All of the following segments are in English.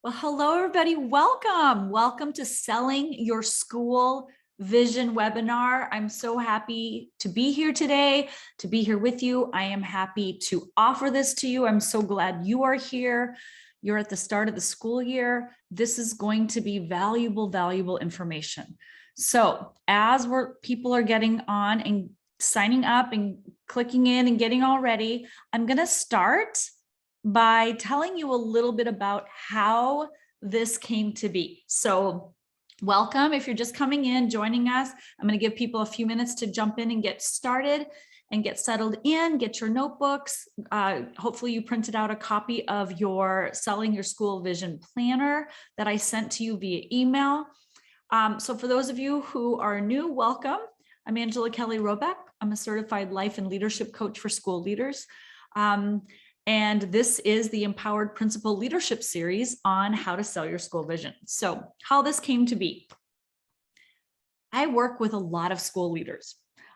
Well, hello, everybody. Welcome. Welcome to Selling Your School Vision webinar. I'm so happy to be here today, to be here with you. I am happy to offer this to you. I'm so glad you are here. You're at the start of the school year. This is going to be valuable information. So as people are getting on and signing up and clicking in and getting all ready, I'm going to start by telling you a little bit about how this came to be. So welcome. If you're just coming in, joining us, I'm going to give people a few minutes to jump in and get started and get settled in, get your notebooks. Hopefully you printed out a copy of your Selling Your School Vision Planner that I sent to you via email. So for those of you who are new, welcome. I'm Angela Kelly Robeck. I'm a certified life and leadership coach for school leaders. And this is the Empowered Principal Leadership Series on how to sell your school vision. So how this came to be. I work with a lot of school leaders.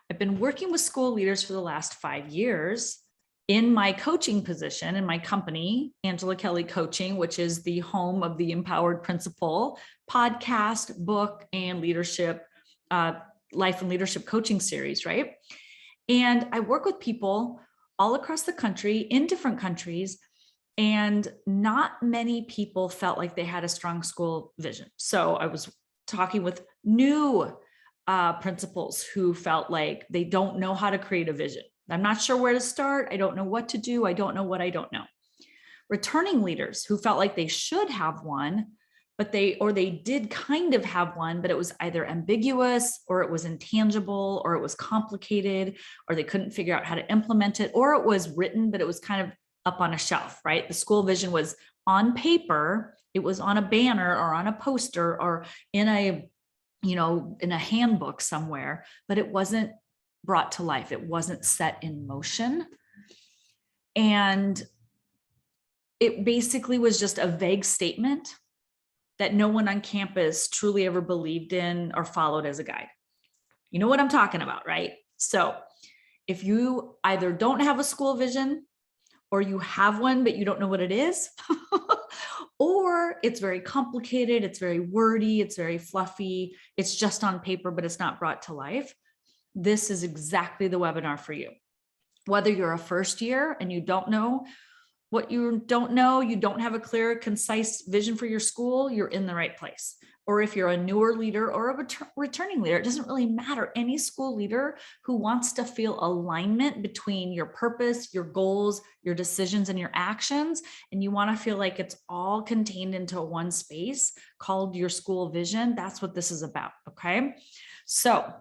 I've been working with school leaders for the last 5 years in my coaching position in my company, Angela Kelly Coaching, which is the home of the Empowered Principal podcast, book, and leadership, life and leadership coaching series, right? And I work with people all across the country, in different countries, and not many people felt like they had a strong school vision. So I was talking with new principals who felt like they don't know how to create a vision. I'm not sure where to start. I don't know what to do. I don't know what I don't know. Returning leaders who felt like they should have one, but they did kind of have one, but it was either ambiguous or it was intangible or it was complicated or they couldn't figure out how to implement it, or it was written, but it was kind of up on a shelf, right? The school vision was on paper, it was on a banner or on a poster or in a handbook somewhere, but it wasn't brought to life. It wasn't set in motion. And it basically was just a vague statement that no one on campus truly ever believed in or followed as a guide. You know what I'm talking about, right? So if you either don't have a school vision or you have one, but you don't know what it is, or it's very complicated, it's very wordy, it's very fluffy, it's just on paper, but it's not brought to life, this is exactly the webinar for you. Whether you're a first year and you don't know what you don't know, you don't have a clear, concise vision for your school, you're in the right place. Or if you're a newer leader or a returning leader, it doesn't really matter. Any school leader who wants to feel alignment between your purpose, your goals, your decisions, and your actions, and you want to feel like it's all contained into one space called your school vision, that's what this is about, okay? So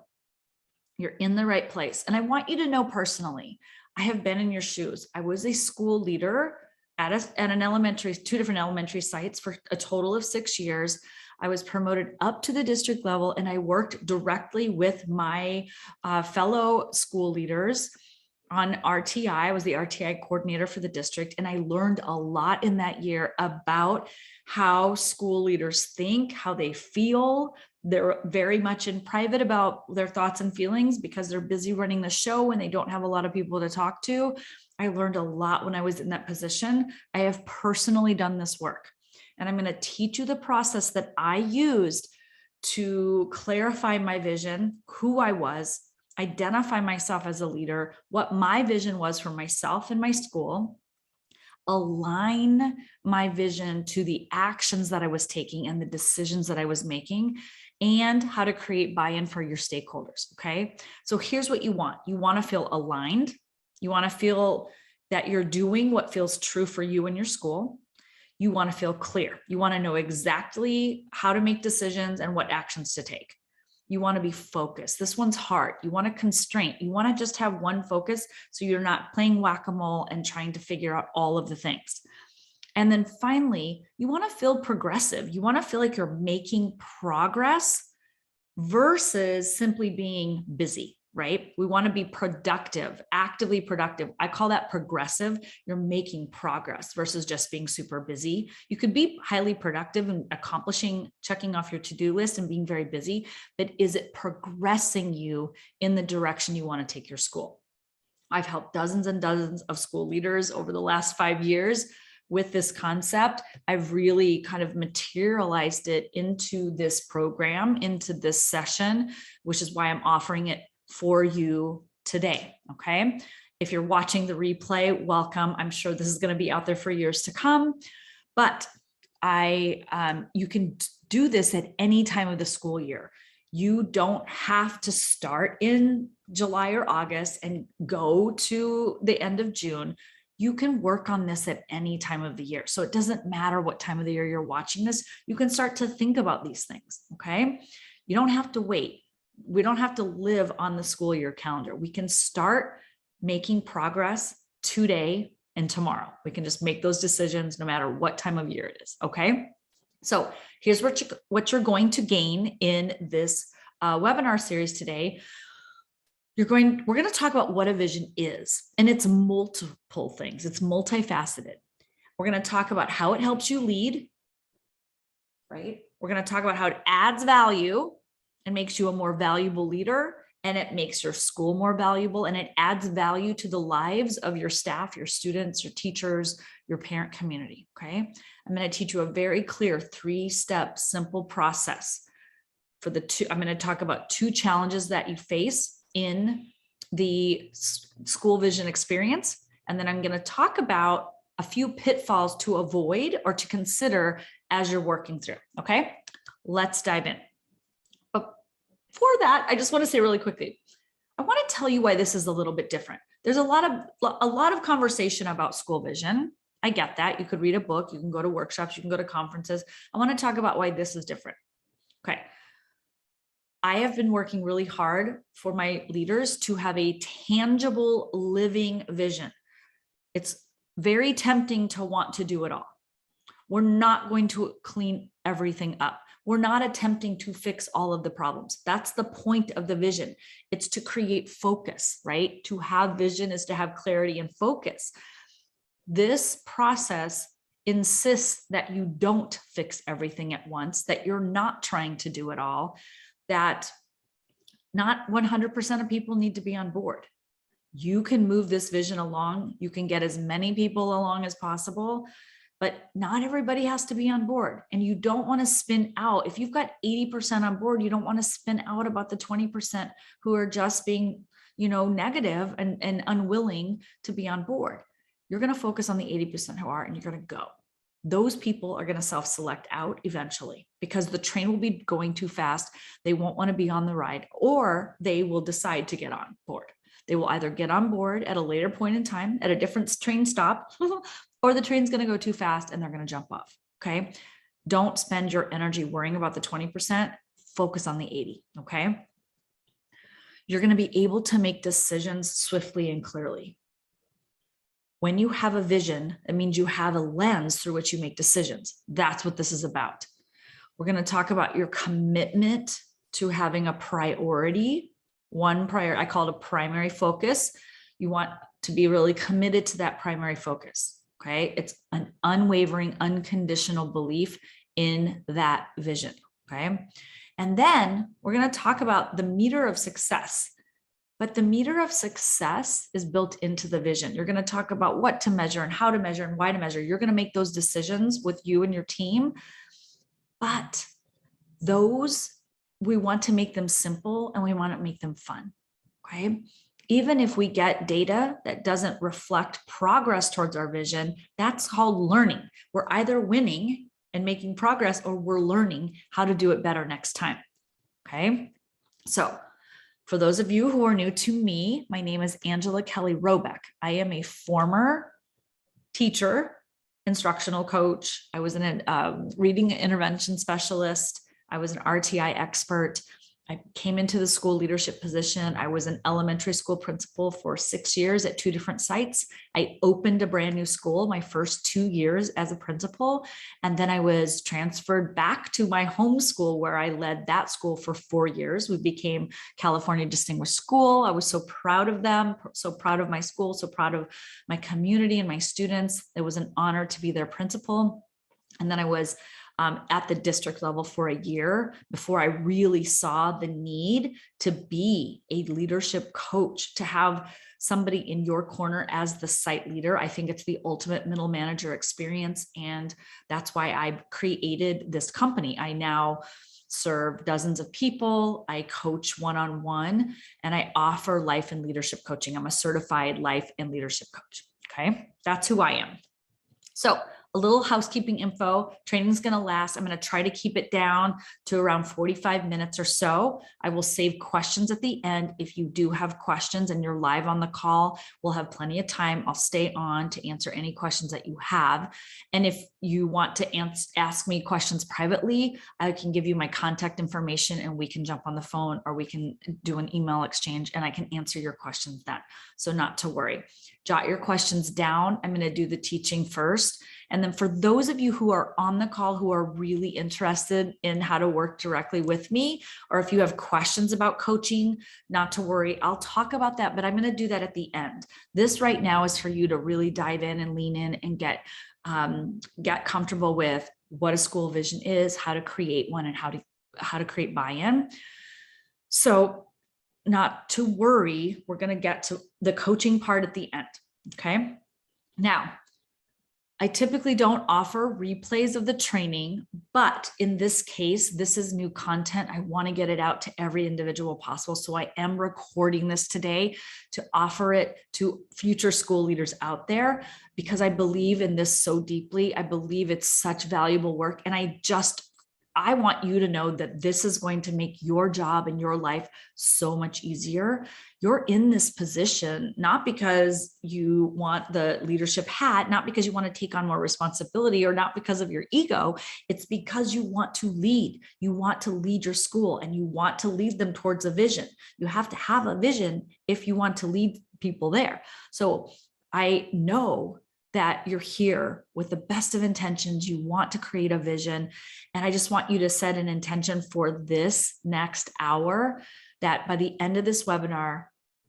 you're in the right place. And I want you to know personally, I have been in your shoes. I was a school leader at two different elementary sites for a total of 6 years. I was promoted up to the district level and I worked directly with my fellow school leaders on RTI. I was the RTI coordinator for the district, and I learned a lot in that year about how school leaders think, how they feel. They're very much in private about their thoughts and feelings because they're busy running the show and they don't have a lot of people to talk to. I learned a lot when I was in that position. I have personally done this work, and I'm going to teach you the process that I used to clarify my vision, who I was, identify myself as a leader, what my vision was for myself and my school, align my vision to the actions that I was taking and the decisions that I was making, and how to create buy-in for your stakeholders, okay? So here's what you want. You want to feel aligned. You want to feel that you're doing what feels true for you and your school. You want to feel clear. You want to know exactly how to make decisions and what actions to take. You want to be focused. This one's hard. You want a constraint. You want to just have one focus so you're not playing whack-a-mole and trying to figure out all of the things. And then finally, you want to feel progressive. You want to feel like you're making progress versus simply being busy, right? We want to be productive, actively productive. I call that progressive. You're making progress versus just being super busy. You could be highly productive and accomplishing, checking off your to-do list and being very busy, but is it progressing you in the direction you want to take your school? I've helped dozens and dozens of school leaders over the last 5 years with this concept, I've really kind of materialized it into this program, into this session, which is why I'm offering it for you today. Okay. If you're watching the replay, welcome. I'm sure this is going to be out there for years to come, but you can do this at any time of the school year. You don't have to start in July or August and go to the end of June. You can work on this at any time of the year. So it doesn't matter what time of the year you're watching this. You can start to think about these things. Okay. You don't have to wait. We don't have to live on the school year calendar. We can start making progress today and tomorrow. We can just make those decisions no matter what time of year it is. Okay. So here's what you're going to gain in this webinar series today. We're going to talk about what a vision is, and it's multiple things. It's multifaceted. We're going to talk about how it helps you lead, right? We're going to talk about how it adds value and makes you a more valuable leader, and it makes your school more valuable, and it adds value to the lives of your staff, your students, your teachers, your parent community. Okay. I'm going to teach you a very clear 3-step simple process for I'm going to talk about 2 challenges that you face in the school vision experience. And then I'm going to talk about a few pitfalls to avoid or to consider as you're working through. Okay. Let's dive in. But for that, I just want to say really quickly, I want to tell you why this is a little bit different. There's a lot of conversation about school vision. I get that. You could read a book, you can go to workshops, you can go to conferences. I want to talk about why this is different. Okay. I have been working really hard for my leaders to have a tangible living vision. It's very tempting to want to do it all. We're not going to clean everything up. We're not attempting to fix all of the problems. That's the point of the vision. It's to create focus, right? To have vision is to have clarity and focus. This process insists that you don't fix everything at once, that you're not trying to do it all, that not 100% of people need to be on board. You can move this vision along. You can get as many people along as possible, but not everybody has to be on board. And you don't want to spin out. If you've got 80% on board, you don't want to spin out about the 20% who are just being, negative and unwilling to be on board. You're going to focus on the 80% who are, and you're going to go. Those people are going to self-select out eventually because the train will be going too fast. They won't want to be on the ride, or they will decide to get on board. They will either get on board at a later point in time at a different train stop, or the train's going to go too fast and they're going to jump off. Okay. Don't spend your energy worrying about the 20%. Focus on the 80. Okay. You're going to be able to make decisions swiftly and clearly. When you have a vision, it means you have a lens through which you make decisions. That's what this is about. We're going to talk about your commitment to having a priority. I call it a primary focus. You want to be really committed to that primary focus. Okay. It's an unwavering, unconditional belief in that vision. Okay. And then we're going to talk about the meter of success. But the meter of success is built into the vision. You're going to talk about what to measure and how to measure and why to measure. You're going to make those decisions with you and your team. But we want to make them simple and we want to make them fun. Okay. Even if we get data that doesn't reflect progress towards our vision, that's called learning. We're either winning and making progress, or we're learning how to do it better next time. Okay. So for those of you who are new to me, my name is Angela Kelly Robeck. I am a former teacher, instructional coach. I was a reading intervention specialist. I was an RTI expert. I came into the school leadership position. I was an elementary school principal for 6 years at 2 different sites. I opened a brand new school my first 2 years as a principal. And then I was transferred back to my home school where I led that school for 4 years. We became California Distinguished School. I was so proud of them, so proud of my school, so proud of my community and my students. It was an honor to be their principal. And then I was at the district level for a year before I really saw the need to be a leadership coach, to have somebody in your corner as the site leader. I think it's the ultimate middle manager experience. And that's why I created this company. I now serve dozens of people. I coach one-on-one, and I offer life and leadership coaching. I'm a certified life and leadership coach. Okay, that's who I am. So a little housekeeping info. Training is going to last. I'm going to try to keep it down to around 45 minutes or so. I will save questions at the end. If you do have questions and you're live on the call, we'll have plenty of time. I'll stay on to answer any questions that you have. And if you want to ask me questions privately, I can give you my contact information and we can jump on the phone, or we can do an email exchange and I can answer your questions then. So not to worry. Jot your questions down. I'm going to do the teaching first. And then for those of you who are on the call who are really interested in how to work directly with me, or if you have questions about coaching, not to worry, I'll talk about that, but I'm going to do that at the end. This right now is for you to really dive in and lean in and get comfortable with what a school vision is, how to create one, and how to create buy-in. So not to worry, we're going to get to the coaching part at the end. Okay. Now, I typically don't offer replays of the training, but in this case, this is new content. I want to get it out to every individual possible. So I am recording this today to offer it to future school leaders out there, because I believe in this so deeply. I believe it's such valuable work. And I want you to know that this is going to make your job and your life so much easier. You're in this position, not because you want the leadership hat, not because you want to take on more responsibility, or not because of your ego. It's because you want to lead. You want to lead your school, and you want to lead them towards a vision. You have to have a vision if you want to lead people there. So I know that you're here with the best of intentions. You want to create a vision. And I just want you to set an intention for this next hour, that by the end of this webinar,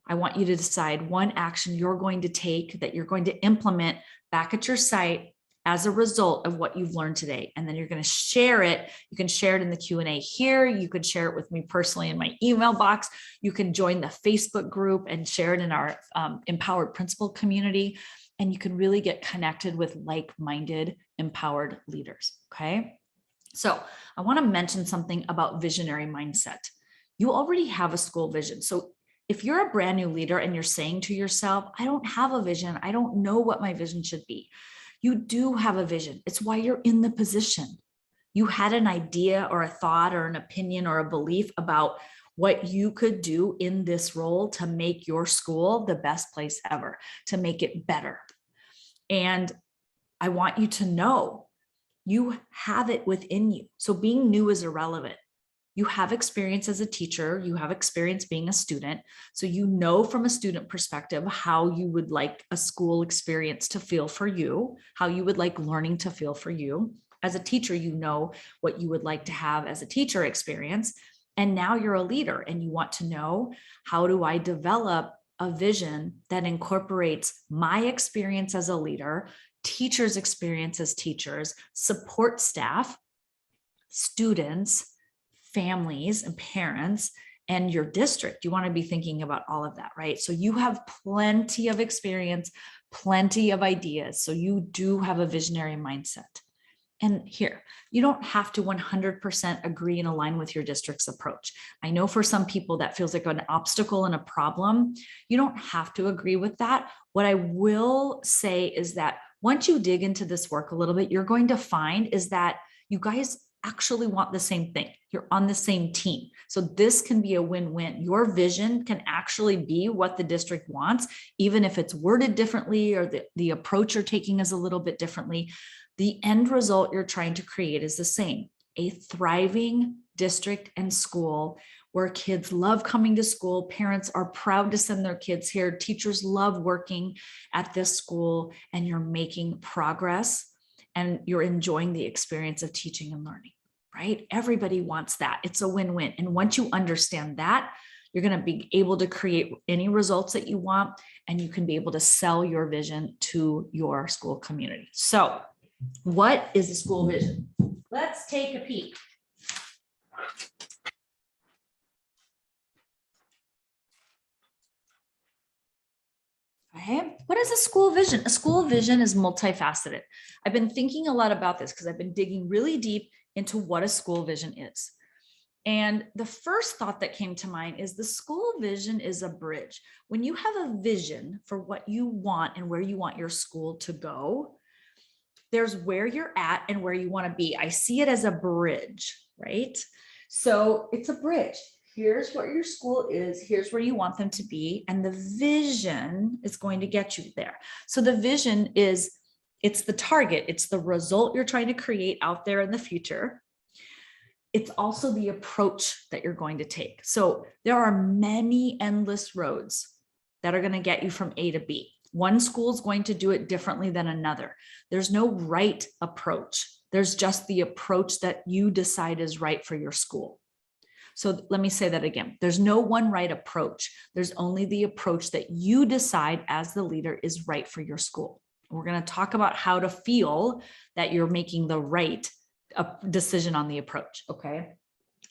I want you to decide one action you're going to take, that you're going to implement back at your site as a result of what you've learned today. And then you're going to share it. You can share it in the Q&A here. You could share it with me personally in my email box. You can join the Facebook group and share it in our Empowered Principal community. And you can really get connected with like-minded, empowered leaders, okay? So I wanna mention something about visionary mindset. You already have a school vision. So if you're a brand new leader and you're saying to yourself, I don't have a vision, I don't know what my vision should be. You do have a vision. It's why you're in the position. You had an idea or a thought or an opinion or a belief about what you could do in this role to make your school the best place ever, to make it better. And I want you to know you have it within you. So being new is irrelevant. You have experience as a teacher, you have experience being a student. So you know from a student perspective how you would like a school experience to feel for you, how you would like learning to feel for you. As a teacher, you know what you would like to have as a teacher experience. And now you're a leader and you want to know, how do I develop a vision that incorporates my experience as a leader, teachers' experience as teachers, support staff, students, families and parents, and your district? You want to be thinking about all of that, right? So you have plenty of experience, plenty of ideas. So you do have a visionary mindset. And here, you don't have to 100% agree and align with your district's approach. I know for some people that feels like an obstacle and a problem. You don't have to agree with that. What I will say is that once you dig into this work a little bit, you're going to find is that you guys actually want the same thing. You're on the same team. So this can be a win-win. Your vision can actually be what the district wants, even if it's worded differently or the approach you're taking is a little bit differently. The end result you're trying to create is the same: a thriving district and school where kids love coming to school, parents are proud to send their kids here, teachers love working at this school, and you're making progress and you're enjoying the experience of teaching and learning, right? Everybody wants that. It's a win-win. And once you understand that, you're going to be able to create any results that you want, and you can be able to sell your vision to your school community. So What is a school vision? Let's take a peek. Okay. What is a school vision? A school vision is multifaceted. I've been thinking a lot about this because I've been digging really deep into what a school vision is. And the first thought that came to mind is the school vision is a bridge. When you have a vision for what you want and where you want your school to go, there's where you're at and where you want to be. I see it as a bridge, right? So it's a bridge. Here's what your school is. Here's where you want them to be. And the vision is going to get you there. So the vision is, it's the target. It's the result you're trying to create out there in the future. It's also the approach that you're going to take. So there are many endless roads that are going to get you from A to B. One school is going to do it differently than another. There's no right approach. There's just the approach that you decide is right for your school. So let me say that again. There's no one right approach. There's only the approach that you decide as the leader is right for your school. We're going to talk about how to feel that you're making the right decision on the approach. Okay.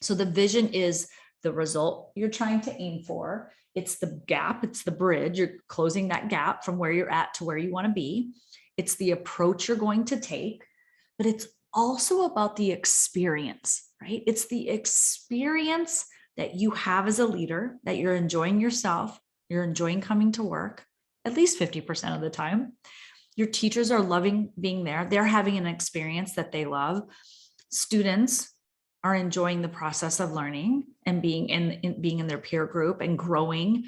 So the vision is the result you're trying to aim for. It's the gap. It's the bridge. You're closing that gap from where you're at to where you want to be. It's the approach you're going to take, but it's also about the experience, right? It's the experience that you have as a leader, that you're enjoying yourself. You're enjoying coming to work at least 50% of the time. Your teachers are loving being there. They're having an experience that they love. Students are enjoying the process of learning and being in their peer group and growing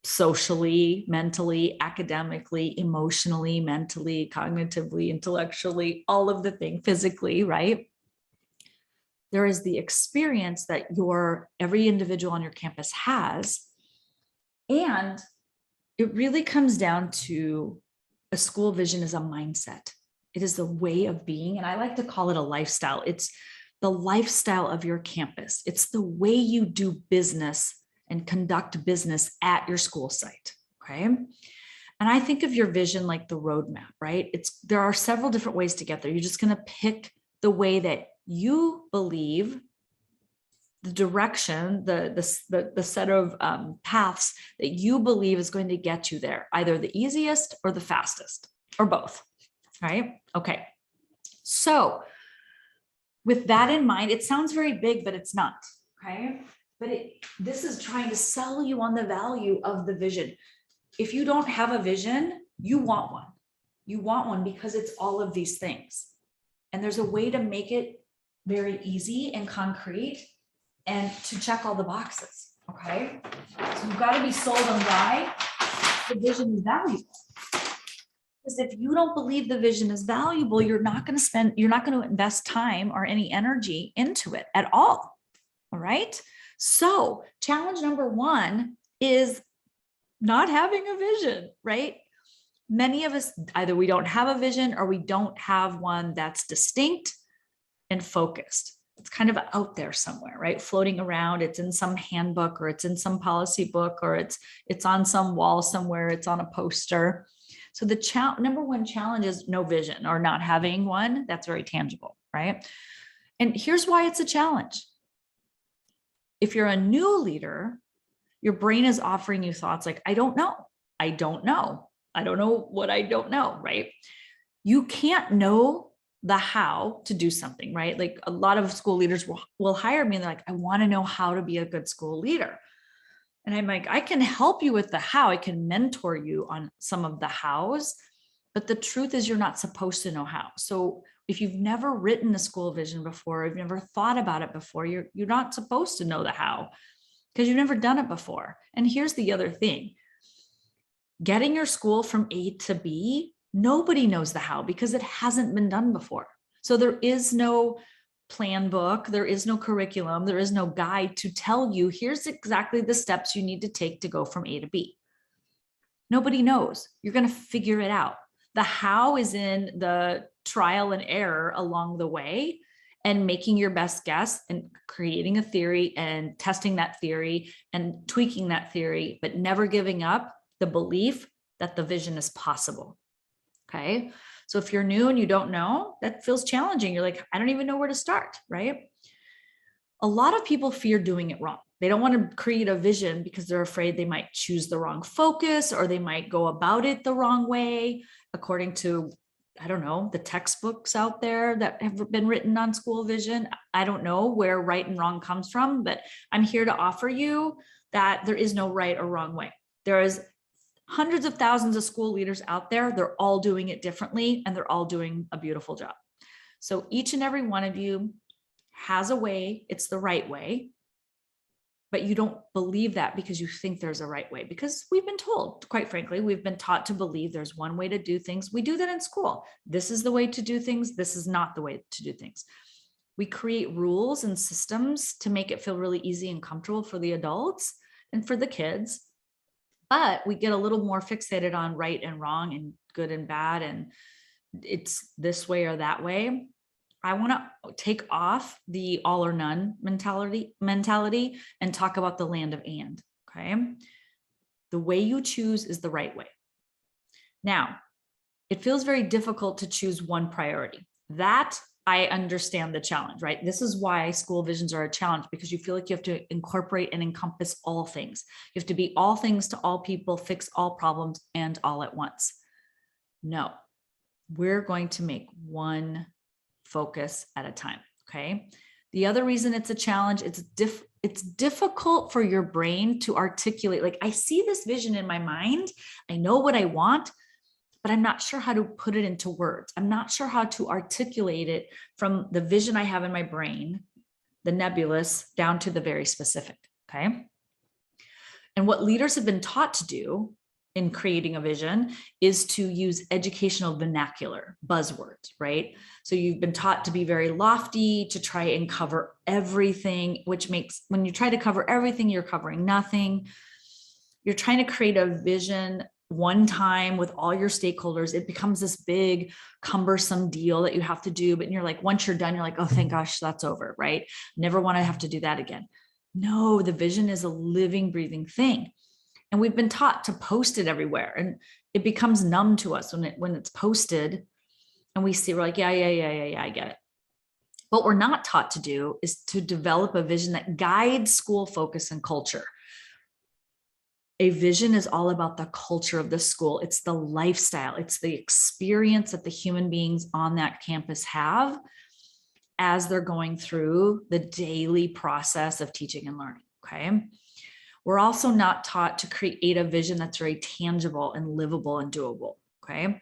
socially, mentally, academically, emotionally, mentally, cognitively, intellectually, all of the things, physically, right? There is the experience that every individual on your campus has. And it really comes down to a school vision is a mindset. It is the way of being. And I like to call it a lifestyle. It's the lifestyle of your campus. It's the way you do business and conduct business at your school site. Okay. And I think of your vision like the roadmap, right? There are several different ways to get there. You're just going to pick the way that you believe, the direction, the set of paths that you believe is going to get you there, either the easiest or the fastest or both, right? Okay. So with that in mind, it sounds very big, but it's not, okay? But this is trying to sell you on the value of the vision. If you don't have a vision, you want one. You want one because it's all of these things. And there's a way to make it very easy and concrete and to check all the boxes, okay? So you've got to be sold on why the vision is valuable. Because if you don't believe the vision is valuable, you're not going to invest time or any energy into it at all right? So challenge number one is not having a vision, right? Many of us, either we don't have a vision or we don't have one that's distinct and focused. It's kind of out there somewhere, right? Floating around. It's in some handbook or it's in some policy book or it's on some wall somewhere. It's on a poster. So the number one challenge is no vision or not having one. That's very tangible, right? And here's why it's a challenge. If you're a new leader, your brain is offering you thoughts like, I don't know. I don't know. I don't know what I don't know, right? You can't know the how to do something, right? Like a lot of school leaders will hire me and they're like, I want to know how to be a good school leader. And I'm like, I can help you with the how. I can mentor you on some of the hows, but the truth is you're not supposed to know how. So if you've never written a school vision before, you've never thought about it before, you're not supposed to know the how because you've never done it before. And here's the other thing. Getting your school from A to B, nobody knows the how because it hasn't been done before. So there is no plan book, there is no curriculum, there is no guide to tell you, here's exactly the steps you need to take to go from A to B. Nobody knows. You're going to figure it out. The how is in the trial and error along the way and making your best guess and creating a theory and testing that theory and tweaking that theory, but never giving up the belief that the vision is possible. Okay. So if you're new and you don't know, that feels challenging. You're like, I don't even know where to start, right? A lot of people fear doing it wrong. They don't want to create a vision because they're afraid they might choose the wrong focus or they might go about it the wrong way, according to, I don't know, the textbooks out there that have been written on school vision. I don't know where right and wrong comes from, but I'm here to offer you that there is no right or wrong way. There is hundreds of thousands of school leaders out there. They're all doing it differently and they're all doing a beautiful job. So each and every one of you has a way, it's the right way, but you don't believe that because you think there's a right way, because we've been told, quite frankly, we've been taught to believe there's one way to do things. We do that in school. This is the way to do things. This is not the way to do things. We create rules and systems to make it feel really easy and comfortable for the adults and for the kids. But we get a little more fixated on right and wrong and good and bad, and it's this way or that way. I want to take off the all or none mentality and talk about the land of and. Okay. The way you choose is the right way. Now, it feels very difficult to choose one priority. That I understand the challenge, right? This is why school visions are a challenge, because you feel like you have to incorporate and encompass all things. You have to be all things to all people, fix all problems, and all at once. No, we're going to make one focus at a time. Okay. The other reason it's a challenge, it's difficult for your brain to articulate. Like, I see this vision in my mind. I know what I want, but I'm not sure how to put it into words. I'm not sure how to articulate it from the vision I have in my brain, the nebulous, down to the very specific. Okay. And what leaders have been taught to do in creating a vision is to use educational vernacular, buzzwords, right? So you've been taught to be very lofty, to try and cover everything, which makes, when you try to cover everything, you're covering nothing. You're trying to create a vision one time with all your stakeholders. It becomes this big, cumbersome deal that you have to do. But you're like, once you're done, you're like, oh, thank gosh, that's over, right? Never want to have to do that again. No, the vision is a living, breathing thing. And we've been taught to post it everywhere, and it becomes numb to us when it's posted and we see, we're like, yeah, I get it. What we're not taught to do is to develop a vision that guides school focus and culture. A vision is all about the culture of the school. It's the lifestyle. It's the experience that the human beings on that campus have as they're going through the daily process of teaching and learning. Okay. We're also not taught to create a vision that's very tangible and livable and doable. Okay.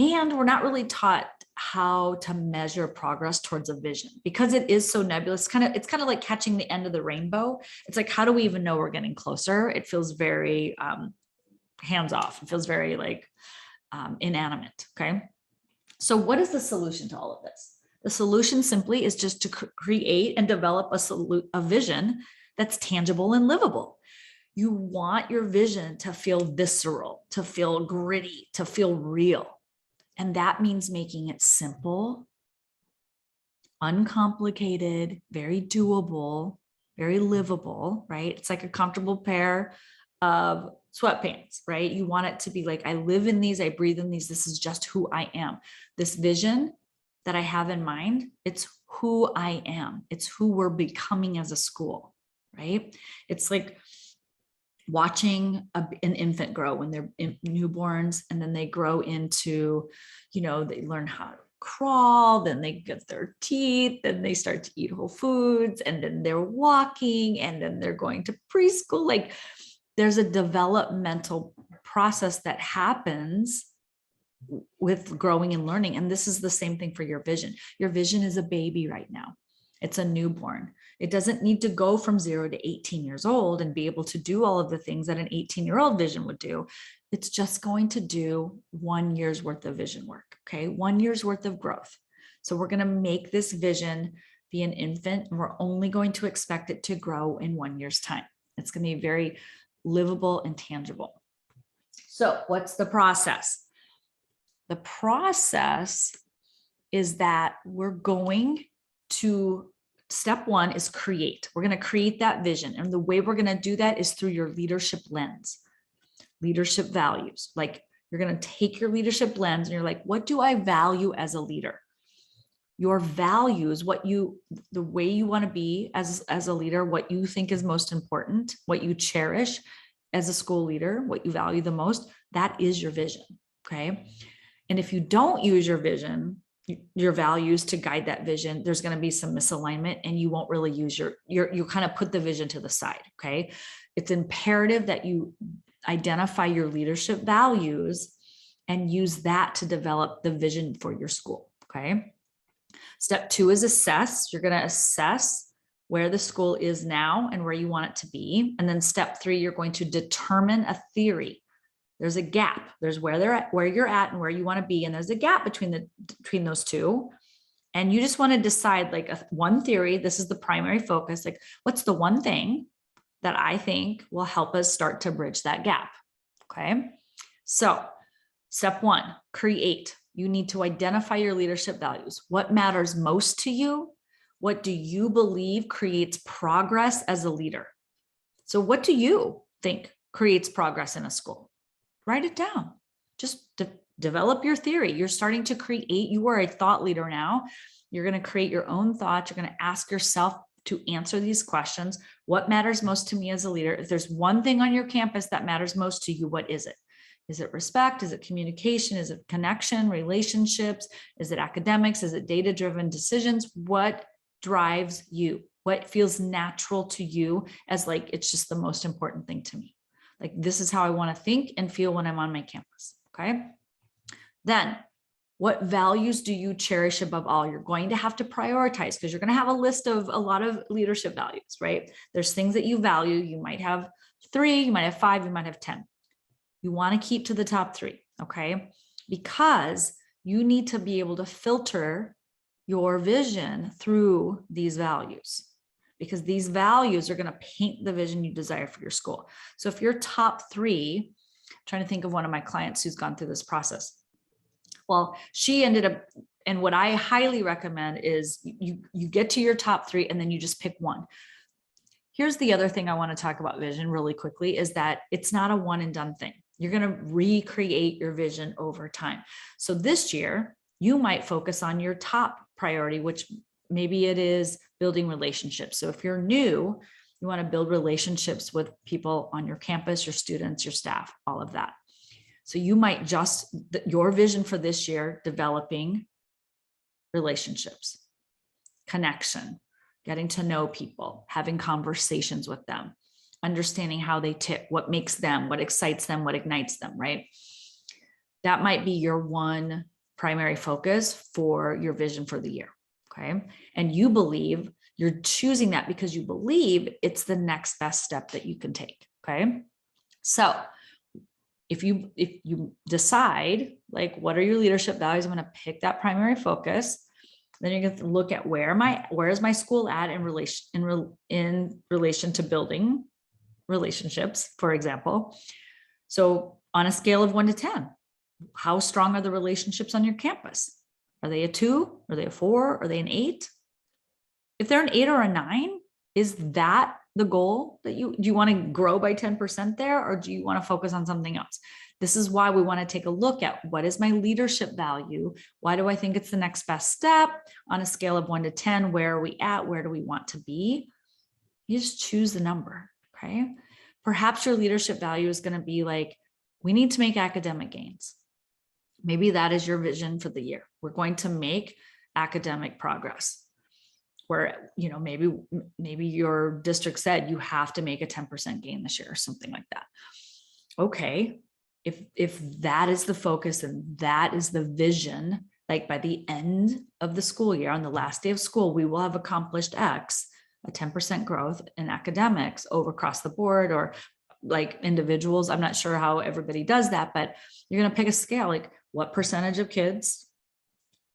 And we're not really taught how to measure progress towards a vision, because it is so nebulous. It's kind of like catching the end of the rainbow. It's like, how do we even know we're getting closer? It feels very hands off. It feels very like inanimate. Okay. So what is the solution to all of this? The solution simply is just to create and develop a vision that's tangible and livable. You want your vision to feel visceral, to feel gritty, to feel real. And that means making it simple, uncomplicated, very doable, very livable, right? It's like a comfortable pair of sweatpants, right? You want it to be like, I live in these, I breathe in these. This is just who I am. This vision that I have in mind, it's who I am. It's who we're becoming as a school, right? It's like watching an infant grow when they're newborns, and then they grow into, they learn how to crawl, then they get their teeth, then they start to eat whole foods, and then they're walking, and then they're going to preschool. Like, there's a developmental process that happens with growing and learning. And this is the same thing for your vision. Your vision is a baby right now. It's a newborn. It doesn't need to go from 0 to 18 years old and be able to do all of the things that an 18-year-old vision would do. It's just going to do 1 year's worth of vision work. Okay. 1 year's worth of growth. So we're going to make this vision be an infant, and we're only going to expect it to grow in 1 year's time. It's going to be very livable and tangible. So what's the process? The process is that we're going to, step one is create. We're going to create that vision. And the way we're going to do that is through your leadership lens, leadership values. Like, You're going to take your leadership lens and you're like, what do I value as a leader? Your values, the way you want to be as a leader, what you think is most important, what you cherish as a school leader, what you value the most, that is your vision. Okay. And if you don't use your vision, your values to guide that vision, there's going to be some misalignment and you won't really use you kind of put the vision to the side. Okay. It's imperative that you identify your leadership values and use that to develop the vision for your school. Okay. Step 2 is assess. You're going to assess where the school is now and where you want it to be. And then step 3, you're going to determine a theory. There's a gap. There's where you're at and where you want to be. And there's a gap between those two. And you just want to decide like one theory. This is the primary focus. Like, what's the one thing that I think will help us start to bridge that gap? Okay. So step 1, create. You need to identify your leadership values. What matters most to you? What do you believe creates progress as a leader? So what do you think creates progress in a school? Write it down. Just develop your theory. You're starting to create. You are a thought leader now. You're going to create your own thoughts. You're going to ask yourself to answer these questions. What matters most to me as a leader? If there's one thing on your campus that matters most to you, what is it? Is it respect? Is it communication? Is it connection, relationships? Is it academics? Is it data-driven decisions? What drives you? What feels natural to you as like, it's just the most important thing to me. Like, this is how I want to think and feel when I'm on my campus. Okay. Then what values do you cherish above all? You're going to have to prioritize because you're going to have a list of a lot of leadership values, right? There's things that you value. You might have 3, you might have 5, you might have 10. You want to keep to the top 3, okay? Because you need to be able to filter your vision through these values, because these values are going to paint the vision you desire for your school. So if your top 3, I'm trying to think of one of my clients who's gone through this process. Well, she ended up, and what I highly recommend is you get to your top 3 and then you just pick one. Here's the other thing I want to talk about vision really quickly is that it's not a one and done thing. You're going to recreate your vision over time. So this year, you might focus on your top priority, which maybe it is building relationships. So if you're new, you want to build relationships with people on your campus, your students, your staff, all of that. So you might your vision for this year, developing relationships, connection, getting to know people, having conversations with them, understanding how they tick, what makes them, what excites them, what ignites them, right? That might be your one primary focus for your vision for the year, okay? And you're choosing that because you believe it's the next best step that you can take, okay? So if you decide, like, what are your leadership values? I'm going to pick that primary focus. Then you're going to look at where is my school at in relation to building relationships, for example. So on a scale of 1 to 10, how strong are the relationships on your campus? Are they a 2? Are they a 4? Are they an 8? If they're an 8 or a 9, is that the goal that do you want to grow by 10% there, or do you want to focus on something else? This is why we want to take a look at what is my leadership value? Why do I think it's the next best step? On a scale of 1 to 10, where are we at? Where do we want to be? You just choose the number, okay? Perhaps your leadership value is going to be like, we need to make academic gains. Maybe that is your vision for the year. We're going to make academic progress. Where, maybe your district said you have to make a 10% gain this year or something like that. Okay, if that is the focus and that is the vision, like by the end of the school year, on the last day of school, we will have accomplished X, a 10% growth in academics across the board, or like individuals. I'm not sure how everybody does that, but you're going to pick a scale, like what percentage of kids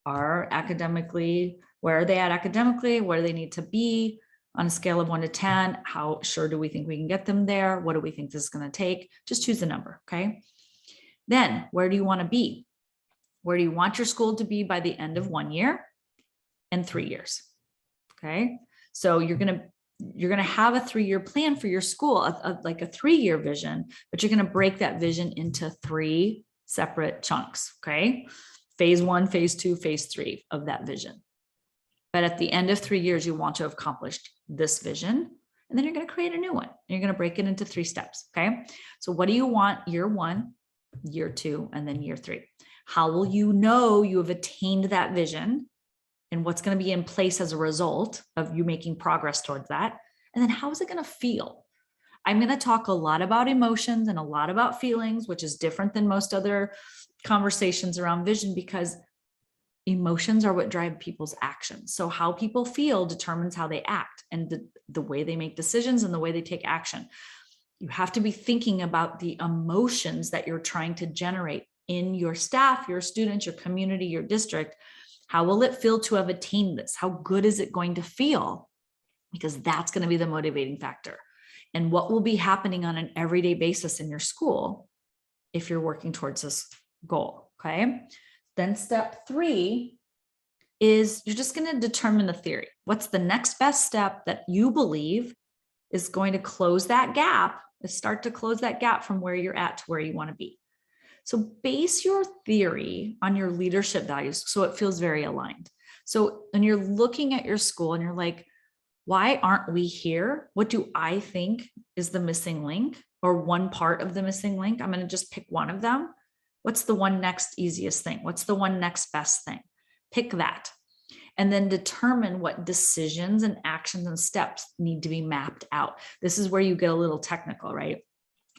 are academically, where are they at academically? Where do they need to be on a scale of 1 to 10? How sure do we think we can get them there? What do we think this is going to take? Just choose a number, okay? Then where do you want to be? Where do you want your school to be by the end of 1 year and 3 years? Okay, so you're going to have a 3-year plan for your school, like a 3-year vision, but you're going to break that vision into 3 separate chunks, okay? Phase 1, phase 2, phase 3 of that vision. But at the end of 3 years, you want to have accomplished this vision. And then you're going to create a new one. You're going to break it into 3 steps. Okay. So what do you want year 1, year 2, and then year 3? How will you know you have attained that vision and what's going to be in place as a result of you making progress towards that? And then how is it going to feel? I'm going to talk a lot about emotions and a lot about feelings, which is different than most other conversations around vision, because emotions are what drive people's actions. So how people feel determines how they act and the way they make decisions and the way they take action. You have to be thinking about the emotions that you're trying to generate in your staff, your students, your community, your district. How will it feel to have attained this? How good is it going to feel? Because that's going to be the motivating factor. And what will be happening on an everyday basis in your school if you're working towards this goal, okay? Then step 3 is you're just going to determine the theory. What's the next best step that you believe is going to close that gap, start to close that gap from where you're at to where you want to be. So base your theory on your leadership values so it feels very aligned. So when you're looking at your school and you're like, why aren't we here? What do I think is the missing link or one part of the missing link? I'm going to just pick one of them. What's the one next easiest thing? What's the one next best thing? Pick that. And then determine what decisions and actions and steps need to be mapped out. This is where you get a little technical, right?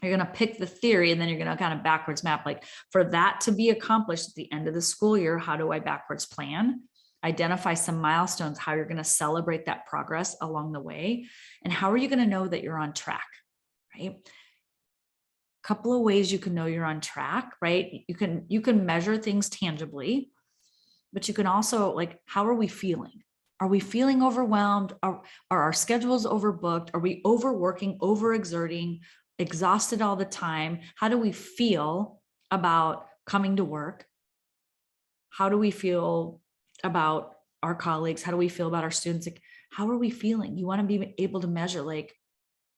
You're going to pick the theory and then you're going to kind of backwards map. Like for that to be accomplished at the end of the school year, how do I backwards plan? Identify some milestones, how you're going to celebrate that progress along the way. And how are you going to know that you're on track, right? Couple of ways you can know you're on track, right? You can measure things tangibly, but you can also, like, how are we feeling? Are we feeling overwhelmed? Are our schedules overbooked? Are we overworking, overexerting, exhausted all the time? How do we feel about coming to work? How do we feel about our colleagues? How do we feel about our students? Like, how are we feeling? You want to be able to measure, like,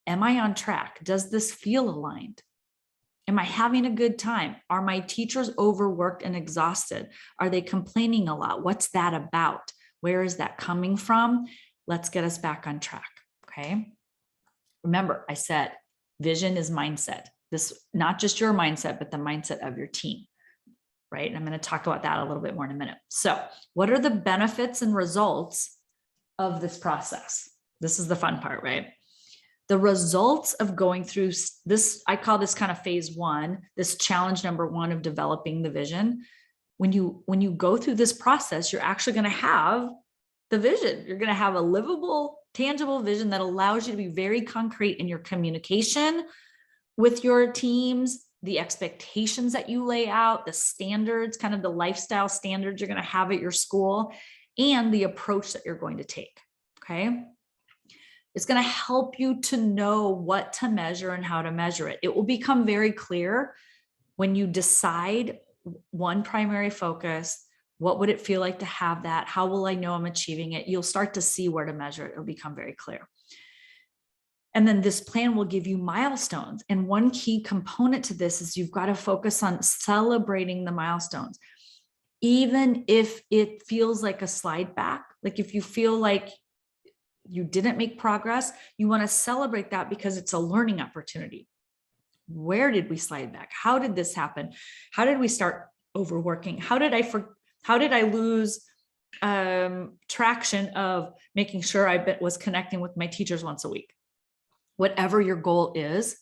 am I on track? Does this feel aligned? Am I having a good time? Are my teachers overworked and exhausted? Are they complaining a lot? What's that about? Where is that coming from? Let's get us back on track, okay? Remember, I said vision is mindset. This, not just your mindset, but the mindset of your team, right? And I'm going to talk about that a little bit more in a minute. So what are the benefits and results of this process? This is the fun part, right? The results of going through this, I call this kind of phase 1, this challenge number 1 of developing the vision. When you go through this process, you're actually going to have the vision. You're going to have a livable, tangible vision that allows you to be very concrete in your communication with your teams, the expectations that you lay out, the standards, kind of the lifestyle standards you're going to have at your school, and the approach that you're going to take, okay? It's going to help you to know what to measure and how to measure it. It will become very clear when you decide one primary focus. What would it feel like to have that? How will I know I'm achieving it? You'll start to see where to measure it. It'll become very clear. And then this plan will give you milestones. And one key component to this is you've got to focus on celebrating the milestones. Even if it feels like a slide back, like if you feel like you didn't make progress, you want to celebrate that because it's a learning opportunity. Where did we slide back? How did this happen? How did we start overworking? How did I lose traction of making sure I was connecting with my teachers once a week? Whatever your goal is,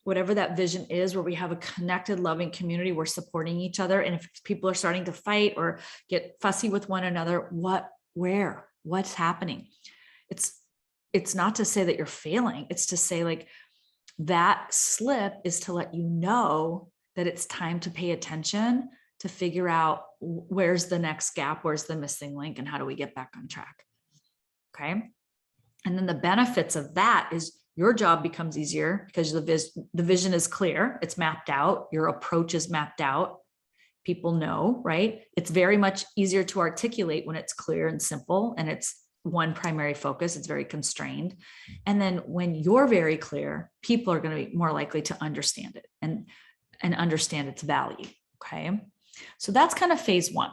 whatever that vision is, where we have a connected, loving community, we're supporting each other. And if people are starting to fight or get fussy with one another, what's happening? It's not to say that you're failing. It's to say, like, that slip is to let you know that it's time to pay attention, to figure out where's the next gap, where's the missing link, and how do we get back on track. Okay. And then the benefits of that is your job becomes easier because the vision is clear. It's mapped out. Your approach is mapped out. People know, right? It's very much easier to articulate when it's clear and simple and it's one primary focus. It's very constrained. And then when you're very clear, people are going to be more likely to understand it and understand its value. Okay. So that's kind of phase one.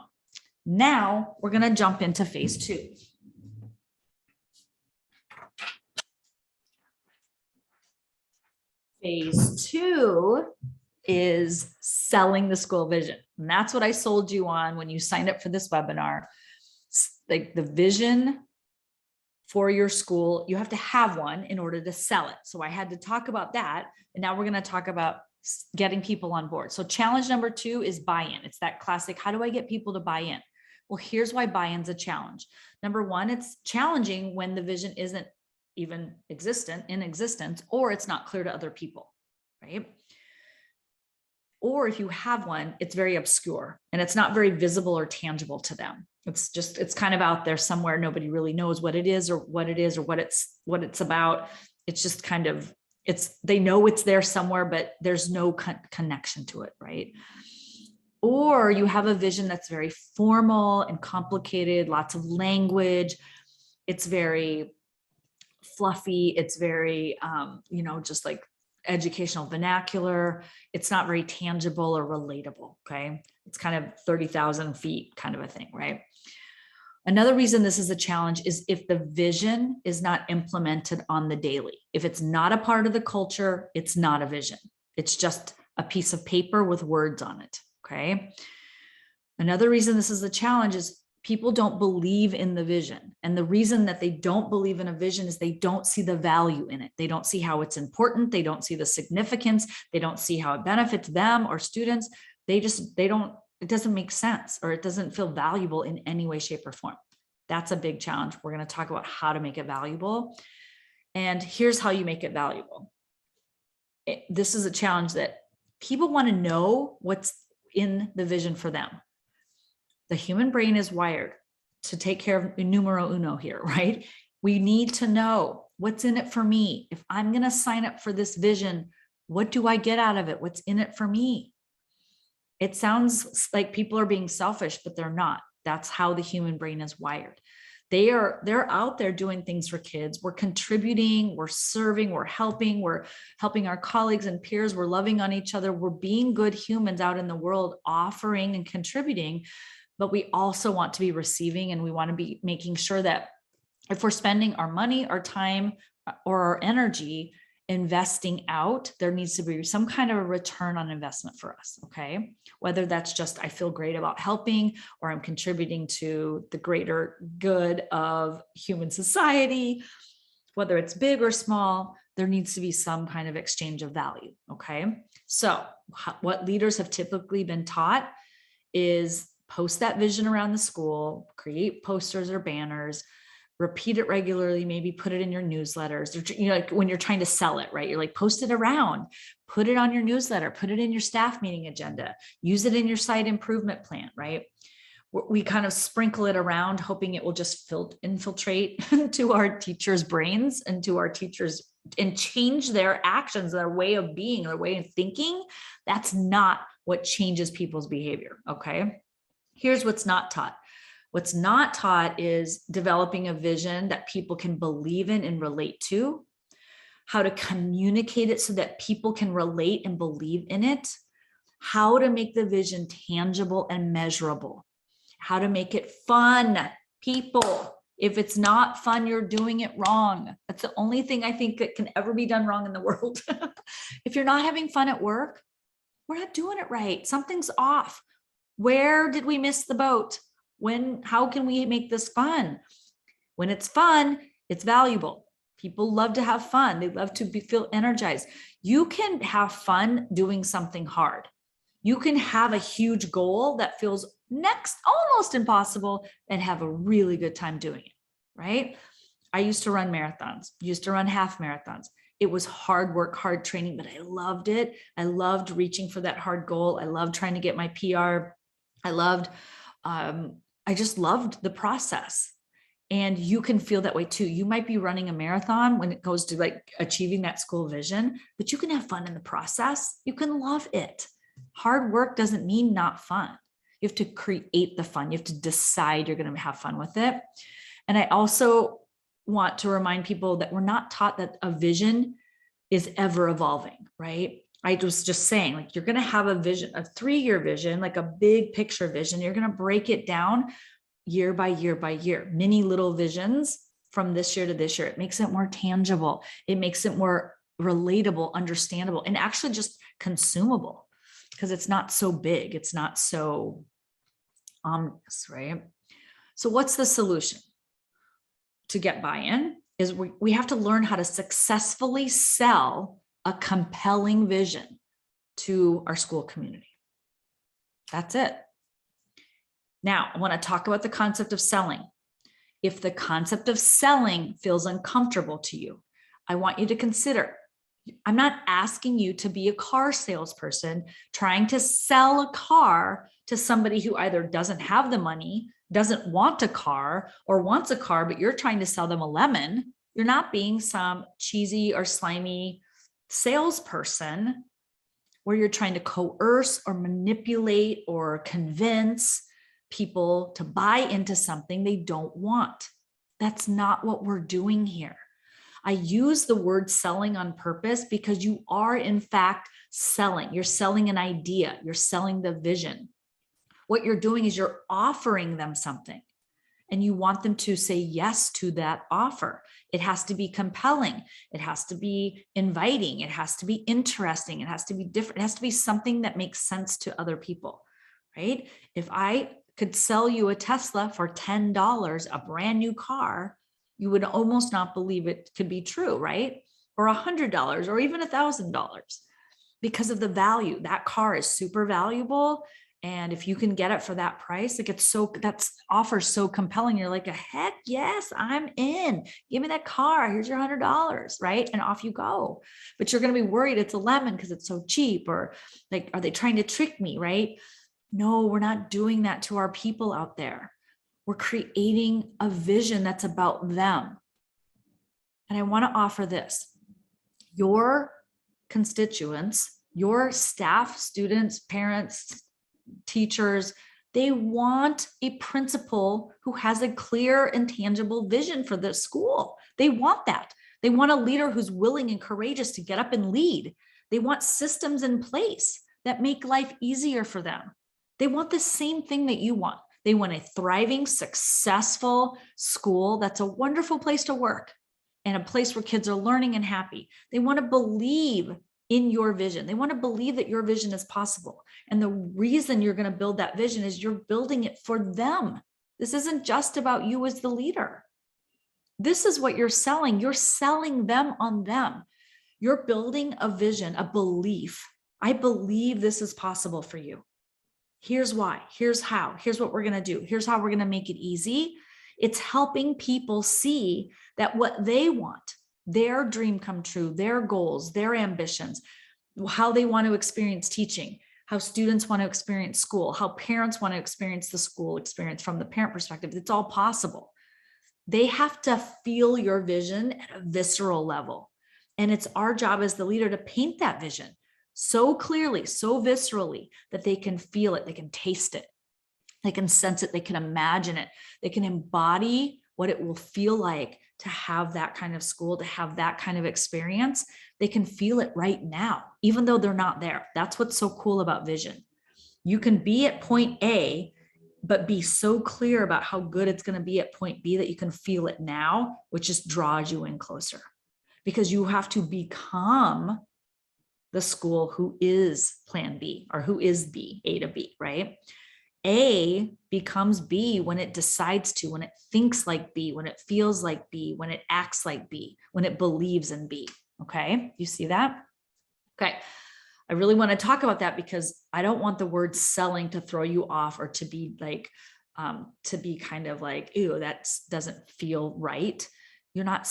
Now we're going to jump into phase two. Phase two is selling the school vision. And that's what I sold you on when you signed up for this webinar. Like the vision for your school, you have to have one in order to sell it. So I had to talk about that. And now we're going to talk about getting people on board. So challenge number two is buy-in. It's that classic, how do I get people to buy in? Well, here's why buy-in's a challenge. Number one, it's challenging when the vision isn't even in existence, or it's not clear to other people, right? Or if you have one, it's very obscure and it's not very visible or tangible to them. It's kind of out there somewhere. Nobody really knows what it is or what it's about. It's just kind of, they know it's there somewhere, but there's no connection to it, right? Or you have a vision that's very formal and complicated, lots of language. It's very fluffy. It's very, just like educational vernacular. It's not very tangible or relatable. Okay. It's kind of 30,000 feet kind of a thing, right? Another reason this is a challenge is if the vision is not implemented on the daily. If it's not a part of the culture, it's not a vision. It's just a piece of paper with words on it. Okay. Another reason this is a challenge is people don't believe in the vision. And the reason that they don't believe in a vision is they don't see the value in it. They don't see how it's important. They don't see the significance. They don't see how it benefits them or students. It doesn't make sense, or it doesn't feel valuable in any way, shape, or form. That's a big challenge. We're going to talk about how to make it valuable. And here's how you make it valuable. This is a challenge that people want to know what's in the vision for them. The human brain is wired to take care of numero uno here, right? We need to know what's in it for me. If I'm going to sign up for this vision, what do I get out of it? What's in it for me? It sounds like people are being selfish, but they're not. That's how the human brain is wired. They're out there doing things for kids. We're contributing, we're serving, we're helping our colleagues and peers. We're loving on each other. We're being good humans out in the world, offering and contributing. But we also want to be receiving, and we want to be making sure that if we're spending our money, our time, or our energy investing out, there needs to be some kind of a return on investment for us. Okay. Whether that's just, I feel great about helping, or I'm contributing to the greater good of human society, whether it's big or small, there needs to be some kind of exchange of value. Okay. So what leaders have typically been taught is post that vision around the school, create posters or banners, repeat it regularly, maybe put it in your newsletters, like when you're trying to sell it, right? You're like, post it around, put it on your newsletter, put it in your staff meeting agenda, use it in your site improvement plan, right? We kind of sprinkle it around, hoping it will just infiltrate to our teachers' brains and to our teachers and change their actions, their way of being, their way of thinking. That's not what changes people's behavior. Okay. Here's what's not taught. What's not taught is developing a vision that people can believe in and relate to, how to communicate it so that people can relate and believe in it, how to make the vision tangible and measurable, how to make it fun. People, if it's not fun, you're doing it wrong. That's the only thing I think that can ever be done wrong in the world. If you're not having fun at work, we're not doing it right. Something's off. Where did we miss the boat? How can we make this fun? When it's fun, it's valuable. People love to have fun. They love to feel energized. You can have fun doing something hard. You can have a huge goal that feels almost impossible and have a really good time doing it, right? I used to run marathons, used to run half marathons. It was hard work, hard training, but I loved it. I loved reaching for that hard goal. I loved trying to get my PR. I just loved the process. And you can feel that way too. You might be running a marathon when it goes to like achieving that school vision, but you can have fun in the process. You can love it. Hard work doesn't mean not fun. You have to create the fun. You have to decide you're going to have fun with it. And I also want to remind people that we're not taught that a vision is ever evolving, right? I was just saying, like, you're going to have a vision, a 3-year vision, like a big picture vision. You're going to break it down year by year by year, many little visions from this year to this year. It makes it more tangible. It makes it more relatable, understandable, and actually just consumable, because it's not so big. It's not so ominous, right? So what's the solution to get buy-in? Is we have to learn how to successfully sell a compelling vision to our school community. That's it. Now, I want to talk about the concept of selling. If the concept of selling feels uncomfortable to you, I want you to consider, I'm not asking you to be a car salesperson trying to sell a car to somebody who either doesn't have the money, doesn't want a car, or wants a car, but you're trying to sell them a lemon. You're not being some cheesy or slimy salesperson where you're trying to coerce or manipulate or convince people to buy into something they don't want. That's not what we're doing here. I use the word selling on purpose because you are in fact selling. You're selling an idea. You're selling the vision. What you're doing is you're offering them something, and you want them to say yes to that offer. It has to be compelling. It has to be inviting. It has to be interesting. It has to be different. It has to be something that makes sense to other people, right? If I could sell you a Tesla for $10, a brand new car, you would almost not believe it could be true, right? Or $100 or even $1,000 because of the value. That car is super valuable. And if you can get it for that price, it gets so, that's offer so compelling. You're like, heck yes, I'm in. Give me that car. Here's your $100, right? And off you go. But you're going to be worried it's a lemon because it's so cheap, or like, are they trying to trick me, right? No, we're not doing that to our people out there. We're creating a vision that's about them. And I want to offer this. Your constituents, your staff, students, parents, teachers, they want a principal who has a clear and tangible vision for the school. They want that. They want a leader who's willing and courageous to get up and lead. They want systems in place that make life easier for them. They want the same thing that you want. They want a thriving, successful school that's a wonderful place to work and a place where kids are learning and happy. They want to believe in your vision. They want to believe that your vision is possible. And the reason you're going to build that vision is you're building it for them. This isn't just about you as the leader. This is what you're selling. You're selling them on them. You're building a vision, a belief. I believe this is possible for you. Here's why, here's how, here's what we're going to do. Here's how we're going to make it easy. It's helping people see that what they want, their dream come true, their goals, their ambitions, how they want to experience teaching, how students want to experience school, how parents want to experience the school experience from the parent perspective. It's all possible. They have to feel your vision at a visceral level. And it's our job as the leader to paint that vision so clearly, so viscerally that they can feel it, they can taste it, they can sense it, they can imagine it, they can embody what it will feel like to have that kind of school, to have that kind of experience. They can feel it right now, even though they're not there. That's what's so cool about vision. You can be at point A, but be so clear about how good it's going to be at point B that you can feel it now, which just draws you in closer, because you have to become the school who is plan B, or who is B, A to B, right? A becomes B when it decides to, when it thinks like B, when it feels like B, when it acts like B, when it believes in B. Okay, you see that? Okay, I really want to talk about that because I don't want the word selling to throw you off, or to be like, to be kind of like, ew, that doesn't feel right. You're not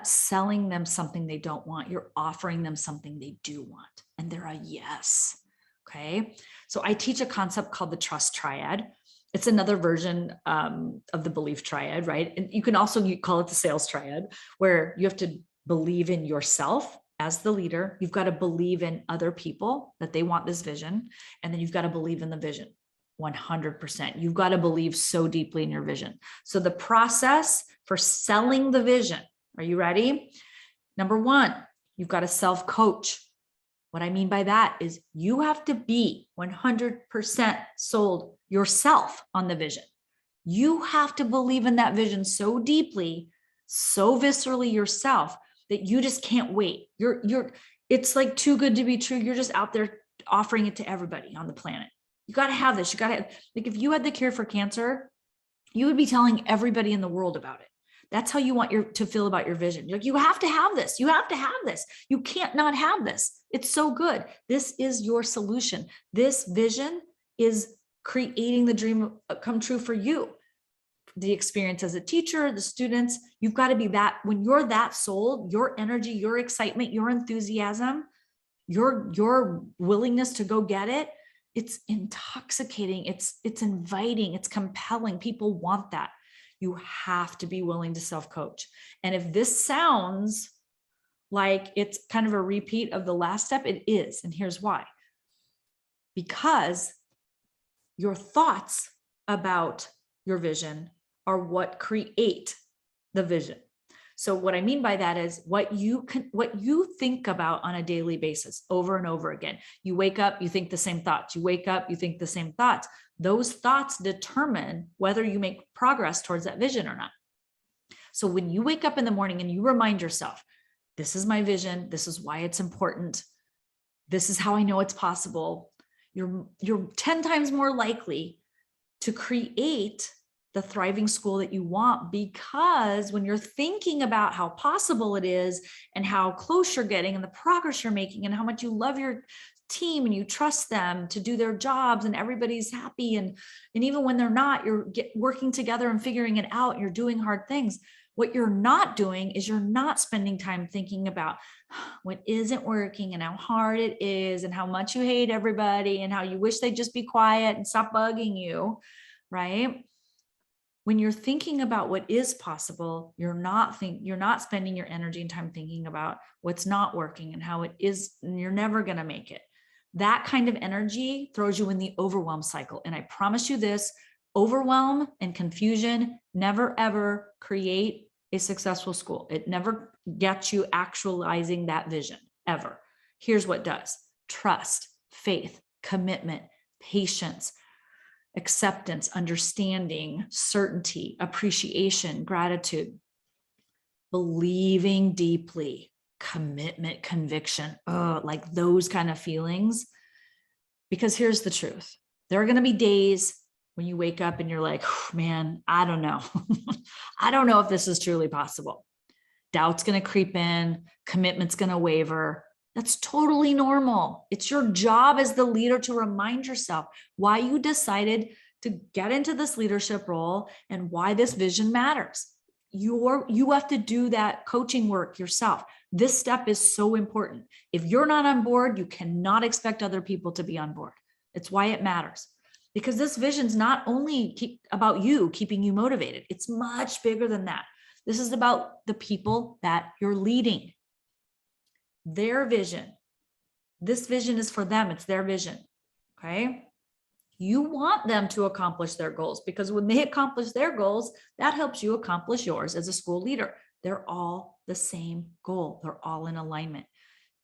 selling them something they don't want. You're offering them something they do want, and they're a yes. Okay. So I teach a concept called the trust triad. It's another version of the belief triad, right? And you can also call it the sales triad, where you have to believe in yourself as the leader. You've got to believe in other people that they want this vision. And then you've got to believe in the vision 100%. You've got to believe so deeply in your vision. So the process for selling the vision, are you ready? Number one, you've got to self-coach. What I mean by that is you have to be 100% sold yourself on the vision. You have to believe in that vision so deeply, so viscerally yourself that you just can't wait. It's like too good to be true. You're just out there offering it to everybody on the planet. You got to have this. You got to like, if you had the cure for cancer, you would be telling everybody in the world about it. That's how you want to feel about your vision. You're like, you have to have this. You have to have this. You can't not have this. It's so good. This is your solution. This vision is creating the dream come true for you. The experience as a teacher, the students, you've got to be that. When you're that sold, your energy, your excitement, your enthusiasm, your willingness to go get it, it's intoxicating. It's inviting. It's compelling. People want that. You have to be willing to self-coach. And if this sounds like it's kind of a repeat of the last step, it is. And here's why. Because your thoughts about your vision are what create the vision. So what I mean by that is what you think about on a daily basis over and over again. You wake up, you think the same thoughts. You wake up, you think the same thoughts. Those thoughts determine whether you make progress towards that vision or not. So when you wake up in the morning and you remind yourself, this is my vision, this is why it's important, this is how I know it's possible, you're 10 times more likely to create the thriving school that you want, because when you're thinking about how possible it is and how close you're getting and the progress you're making and how much you love your team and you trust them to do their jobs and everybody's happy, and even when they're not, you're working together and figuring it out, and you're doing hard things. What you're not doing is you're not spending time thinking about what isn't working and how hard it is and how much you hate everybody and how you wish they'd just be quiet and stop bugging you, right? When you're thinking about what is possible, you're not spending your energy and time thinking about what's not working and how it is, and you're never going to make it. That kind of energy throws you in the overwhelm cycle. And I promise you this, overwhelm and confusion never, ever create a successful school. It never gets you actualizing that vision, ever. Here's what does: trust, faith, commitment, patience, acceptance, understanding, certainty, appreciation, gratitude, believing deeply, commitment, conviction, like those kind of feelings. Because here's the truth. There are going to be days when you wake up and you're like, oh, man, I don't know. I don't know if this is truly possible. Doubt's going to creep in, commitment's going to waver. That's totally normal. It's your job as the leader to remind yourself why you decided to get into this leadership role and why this vision matters. You have to do that coaching work yourself. This step is so important. If you're not on board, you cannot expect other people to be on board. It's why it matters. Because this vision's not only about you, keeping you motivated. It's much bigger than that. This is about the people that you're leading. Their vision. This vision is for them. It's their vision. Okay. You want them to accomplish their goals, because when they accomplish their goals, that helps you accomplish yours as a school leader. They're all the same goal. They're all in alignment.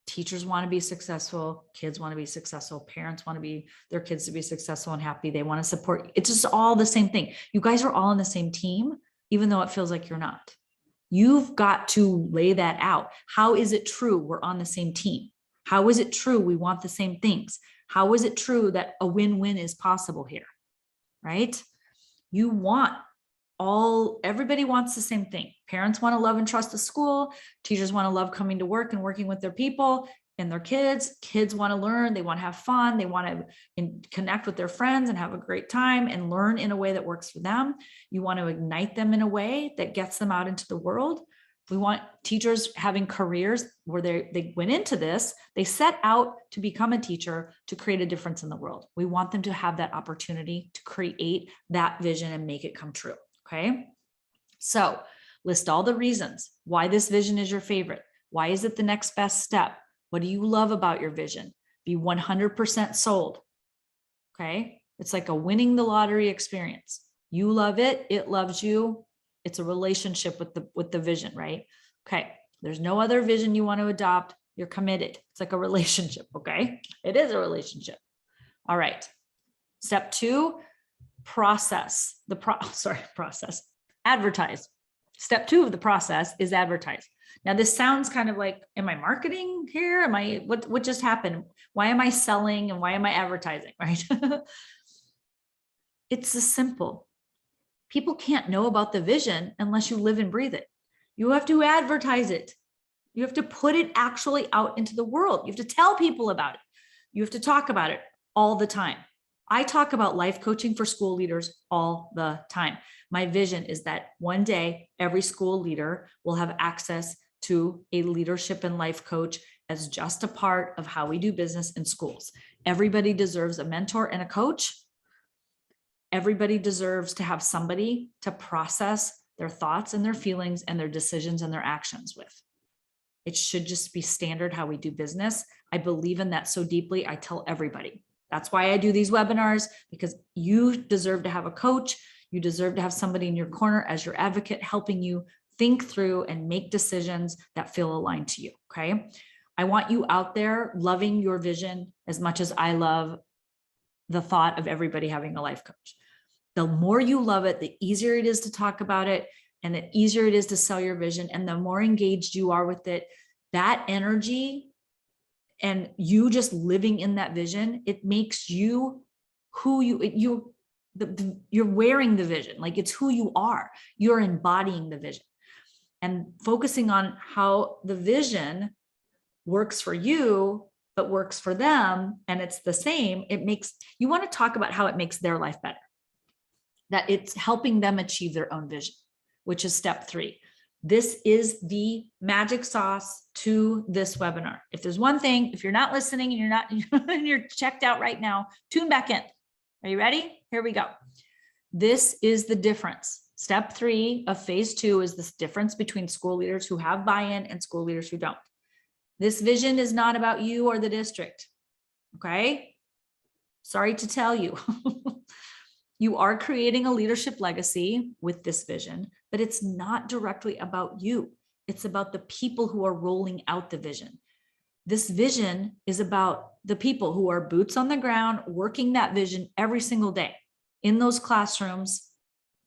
Teachers want to be successful. Kids want to be successful. Parents want their kids to be successful and happy. They want to support. It's just all the same thing. You guys are all on the same team, even though it feels like you're not. You've got to lay that out. How is it true we're on the same team? How is it true we want the same things? How is it true that a win-win is possible here, right? Everybody wants the same thing. Parents want to love and trust the school. Teachers want to love coming to work and working with their people and their kids. Kids want to learn. They want to have fun. They want to connect with their friends and have a great time and learn in a way that works for them. You want to ignite them in a way that gets them out into the world. We want teachers having careers where they went into this, they set out to become a teacher to create a difference in the world. We want them to have that opportunity to create that vision and make it come true. Okay. So list all the reasons why this vision is your favorite. Why is it the next best step? What do you love about your vision? Be 100% sold. Okay. It's like a winning the lottery experience. You love it. It loves you. It's a relationship with the vision, right? Okay. There's no other vision you want to adopt. You're committed. It's like a relationship, okay? It is a relationship. All right. Step 2, process. Process. Advertise. Step 2 of the process is advertise. Now, this sounds kind of like, am I marketing here? What just happened? Why am I selling and why am I advertising, right? It's this simple. People can't know about the vision unless you live and breathe it. You have to advertise it. You have to put it actually out into the world. You have to tell people about it. You have to talk about it all the time. I talk about life coaching for school leaders all the time. My vision is that one day every school leader will have access to a leadership and life coach as just a part of how we do business in schools. Everybody deserves a mentor and a coach. Everybody deserves to have somebody to process their thoughts and their feelings and their decisions and their actions with. It should just be standard how we do business. I believe in that so deeply. I tell everybody. That's why I do these webinars, because you deserve to have a coach. You deserve to have somebody in your corner as your advocate, helping you think through and make decisions that feel aligned to you. Okay. I want you out there loving your vision as much as I love the thought of everybody having a life coach. The more you love it, the easier it is to talk about it, and the easier it is to sell your vision. And the more engaged you are with it, that energy and you just living in that vision, it makes you who you're wearing the vision. Like, it's who you are. You're embodying the vision and focusing on how the vision works for you, but works for them. And it's the same. You want to talk about how it makes their life better, that it's helping them achieve their own vision, which is step 3. This is the magic sauce to this webinar. If there's one thing, if you're not listening and you're checked out right now, tune back in. Are you ready? Here we go. This is the difference. Step 3 of phase 2 is this difference between school leaders who have buy-in and school leaders who don't. This vision is not about you or the district. Okay? Sorry to tell you. You are creating a leadership legacy with this vision, but it's not directly about you. It's about the people who are rolling out the vision. This vision is about the people who are boots on the ground, working that vision every single day in those classrooms,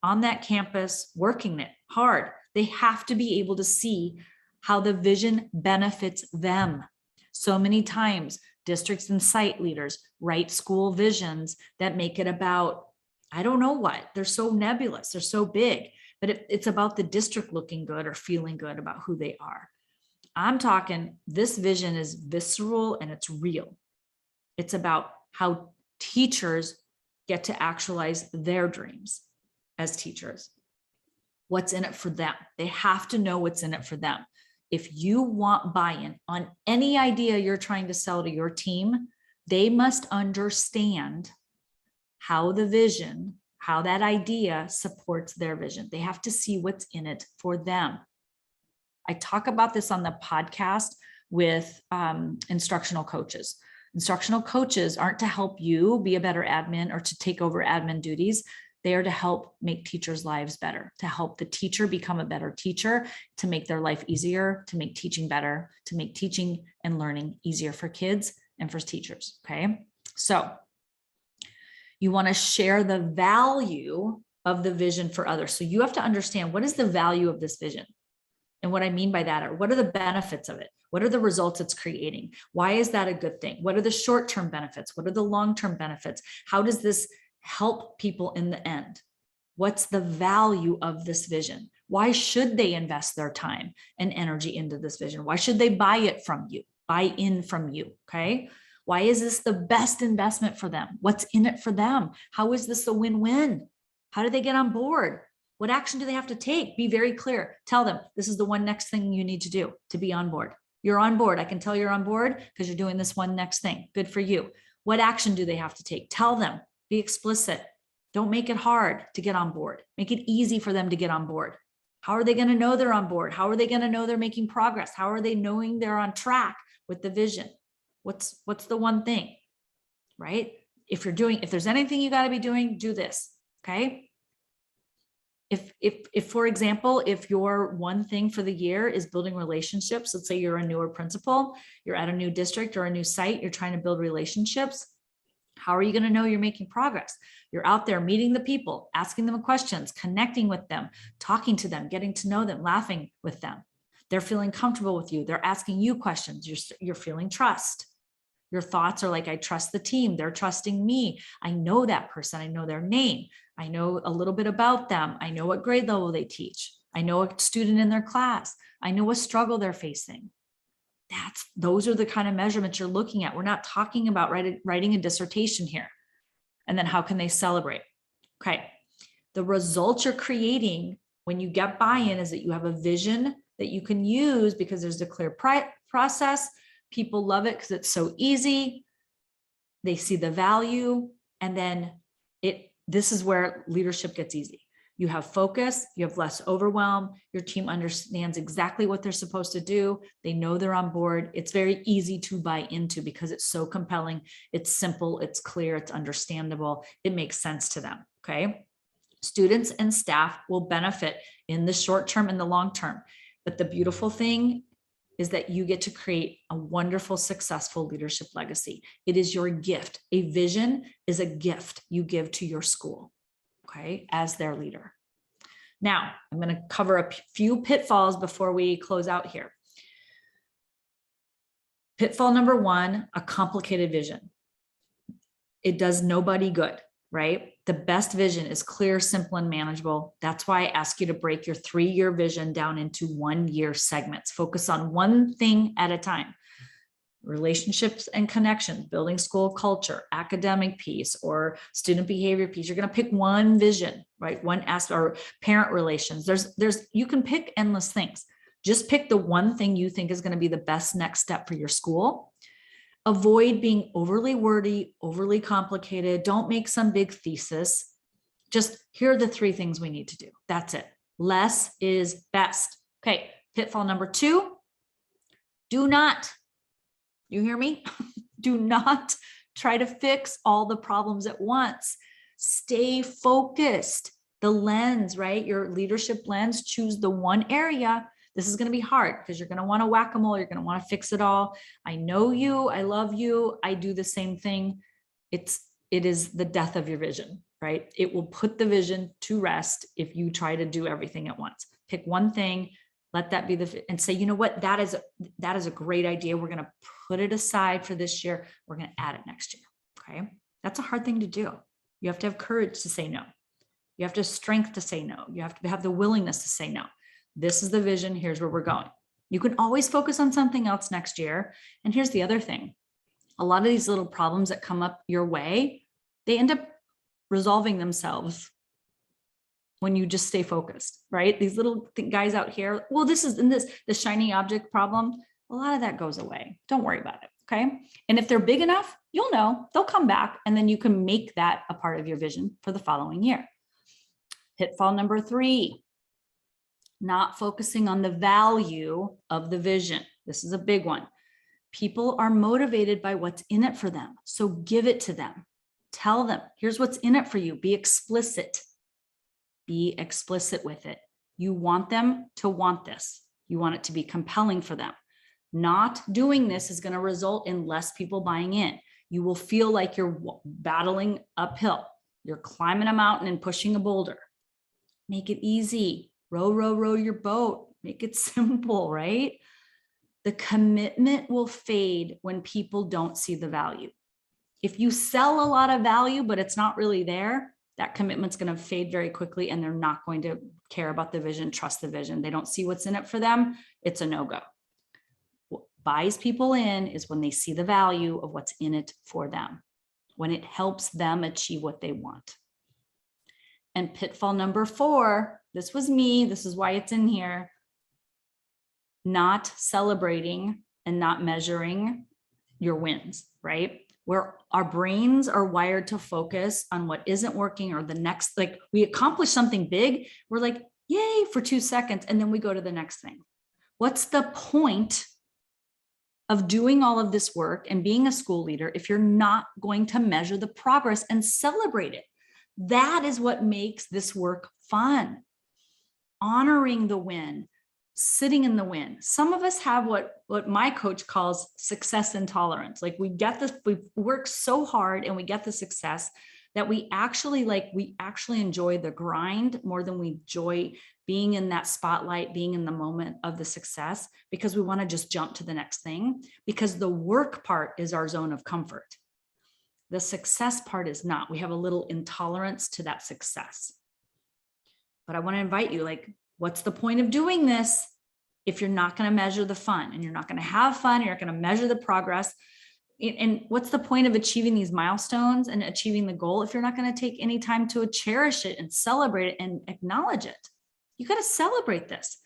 on that campus, working it hard. They have to be able to see how the vision benefits them. So many times, districts and site leaders write school visions that make it about, I don't know what, they're so nebulous, they're so big, but it's about the district looking good or feeling good about who they are. I'm talking, this vision is visceral and it's real. It's about how teachers get to actualize their dreams as teachers. What's in it for them? They have to know what's in it for them. If you want buy-in on any idea you're trying to sell to your team, they must understand how the vision, how that idea supports their vision. They have to see what's in it for them. I talk about this on the podcast with instructional coaches. Instructional coaches aren't to help you be a better admin or to take over admin duties. They are to help make teachers' lives better, to help the teacher become a better teacher, to make their life easier, to make teaching better, to make teaching and learning easier for kids and for teachers. Okay. So you want to share the value of the vision for others. So you have to understand, what is the value of this vision? And what I mean by that are, what are the benefits of it? What are the results it's creating? Why is that a good thing? What are the short-term benefits? What are the long-term benefits? How does this help people in the end? What's the value of this vision? Why should they invest their time and energy into this vision? Why should they buy it from you, buy in from you? Okay. Why is this the best investment for them? What's in it for them? How is this a win-win? How do they get on board? What action do they have to take? Be very clear. Tell them this is the one next thing you need to do to be on board. You're on board. I can tell you're on board because you're doing this one next thing. Good for you. What action do they have to take? Tell them. Be explicit. Don't make it hard to get on board. Make it easy for them to get on board. How are they going to know they're on board? How are they going to know they're making progress? How are they knowing they're on track with the vision? What's the one thing, right? If there's anything you got to be doing, do this. Okay. If for example, if your one thing for the year is building relationships, let's say you're a newer principal, you're at a new district or a new site, you're trying to build relationships. How are you going to know you're making progress? You're out there meeting the people, asking them questions, connecting with them, talking to them, getting to know them, laughing with them. They're feeling comfortable with you. They're asking you questions. You're feeling trust. Your thoughts are like, I trust the team. They're trusting me. I know that person. I know their name. I know a little bit about them. I know what grade level they teach. I know a student in their class. I know what struggle they're facing. Those are the kind of measurements you're looking at. We're not talking about writing a dissertation here. And then how can they celebrate? Okay. The results you're creating when you get buy-in is that you have a vision that you can use because there's a clear process. People love it because it's so easy. They see the value. And then this is where leadership gets easy. You have focus, you have less overwhelm, your team understands exactly what they're supposed to do. They know they're on board. It's very easy to buy into because it's so compelling. It's simple, it's clear, it's understandable. It makes sense to them, okay? Students and staff will benefit in the short term and the long term. But the beautiful thing is that you get to create a wonderful, successful leadership legacy. It is your gift. A vision is a gift you give to your school, okay, as their leader. Now, I'm going to cover a few pitfalls before we close out here. Pitfall number one, a complicated vision. It does nobody good, right? The best vision is clear, simple, and manageable. That's why I ask you to break your 3-year vision down into 1-year segments. Focus on one thing at a time. Relationships and connections, building school culture, academic piece, or student behavior piece. You're going to pick one vision, right? One aspect, or parent relations. You can pick endless things. Just pick the one thing you think is going to be the best next step for your school. Avoid being overly wordy, overly complicated. Don't make some big thesis. Just here are the 3 things we need to do. That's it. Less is best. Okay. Pitfall number 2. Do not, you hear me? Do not try to fix all the problems at once. Stay focused. The lens, right? Your leadership lens, choose the one area. This is going to be hard because you're going to want to whack-a-mole. You're going to want to fix it all. I know you. I love you. I do the same thing. It is the death of your vision, right? It will put the vision to rest if you try to do everything at once. Pick one thing, let that be and say, you know what? That is a great idea. We're going to put it aside for this year. We're going to add it next year. Okay. That's a hard thing to do. You have to have courage to say no. You have to have strength to say no. You have to have the willingness to say no. This is the vision. Here's where we're going. You can always focus on something else next year. And here's the other thing. A lot of these little problems that come up your way, they end up resolving themselves when you just stay focused, right? These little guys out here, well, the shiny object problem, a lot of that goes away. Don't worry about it, okay? And if they're big enough, you'll know, they'll come back, and then you can make that a part of your vision for the following year. Pitfall number 3, not focusing on the value of the vision. This is a big one. People are motivated by what's in it for them. So give it to them. Tell them, here's what's in it for you. Be explicit. Be explicit with it. You want them to want this. You want it to be compelling for them. Not doing this is going to result in less people buying in. You will feel like you're battling uphill. You're climbing a mountain and pushing a boulder. Make it easy. Row, row, row your boat. Make it simple, right? The commitment will fade when people don't see the value. If you sell a lot of value, but it's not really there, that commitment's going to fade very quickly, and they're not going to care about the vision, trust the vision. They don't see what's in it for them. It's a no-go. What buys people in is when they see the value of what's in it for them, when it helps them achieve what they want. And pitfall number 4, this was me, this is why it's in here, not celebrating and not measuring your wins, right? Where our brains are wired to focus on what isn't working or the next, like we accomplish something big, we're like, yay, for 2 seconds, and then we go to the next thing. What's the point of doing all of this work and being a school leader if you're not going to measure the progress and celebrate it? That is what makes this work fun. honoring the win, sitting in the win. Some of us have what my coach calls success intolerance. Like we get this, we work so hard and we get the success that we actually enjoy the grind more than we enjoy being in that spotlight, being in the moment of the success, because we want to just jump to the next thing, because the work part is our zone of comfort. The success part is not. We have a little intolerance to that success. But I want to invite you, like, what's the point of doing this if you're not going to measure the fun, and you're not going to have fun, you're not going to measure the progress? And what's the point of achieving these milestones and achieving the goal if you're not going to take any time to cherish it and celebrate it and acknowledge it? You got to celebrate this.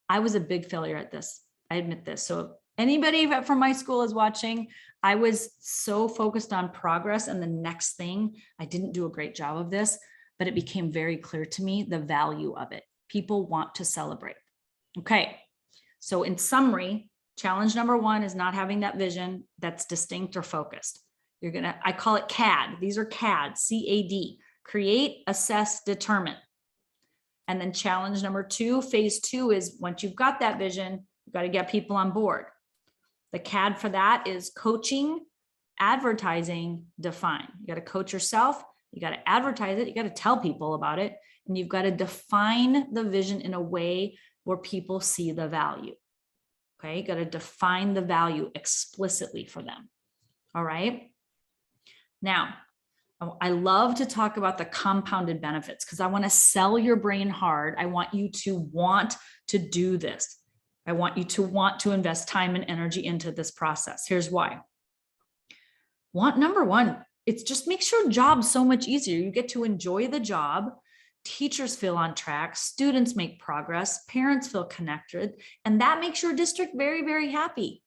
I was a big failure at this. I admit this. So if anybody from my school is watching, I was so focused on progress and the next thing. I didn't do a great job of this, but it became very clear to me the value of it. People want to celebrate. Okay. So in summary, challenge number one is not having that vision that's distinct or focused. I call it CAD. These are CAD, C-A-D, create, assess, determine. And then challenge number two, phase two, is once you've got that vision, you've got to get people on board. The CAD for that is coaching, advertising, define. You got to coach yourself. You got to advertise it. You got to tell people about it. And you've got to define the vision in a way where people see the value. Okay. You got to define the value explicitly for them. All right. Now, I love to talk about the compounded benefits because I want to sell your brain hard. I want you to want to do this. I want you to want to invest time and energy into this process. Here's why. Number one, it just makes your job so much easier. You get to enjoy the job. Teachers feel on track. Students make progress. Parents feel connected. And that makes your district very, very happy.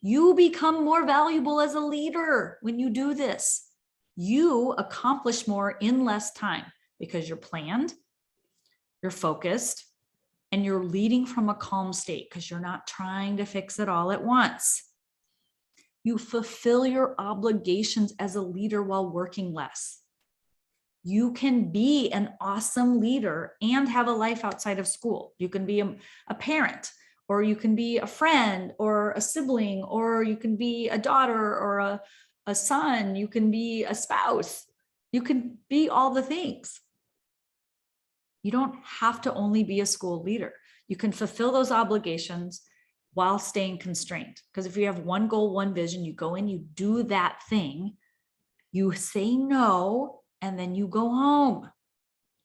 You become more valuable as a leader when you do this. You accomplish more in less time because you're planned, you're focused, and you're leading from a calm state because you're not trying to fix it all at once. You fulfill your obligations as a leader while working less. You can be an awesome leader and have a life outside of school. You can be a parent, or you can be a friend or a sibling, or you can be a daughter or a son, you can be a spouse, you can be all the things. You don't have to only be a school leader. You can fulfill those obligations while staying constrained. Because if you have one goal, one vision, you go in, you do that thing, you say no, and then you go home.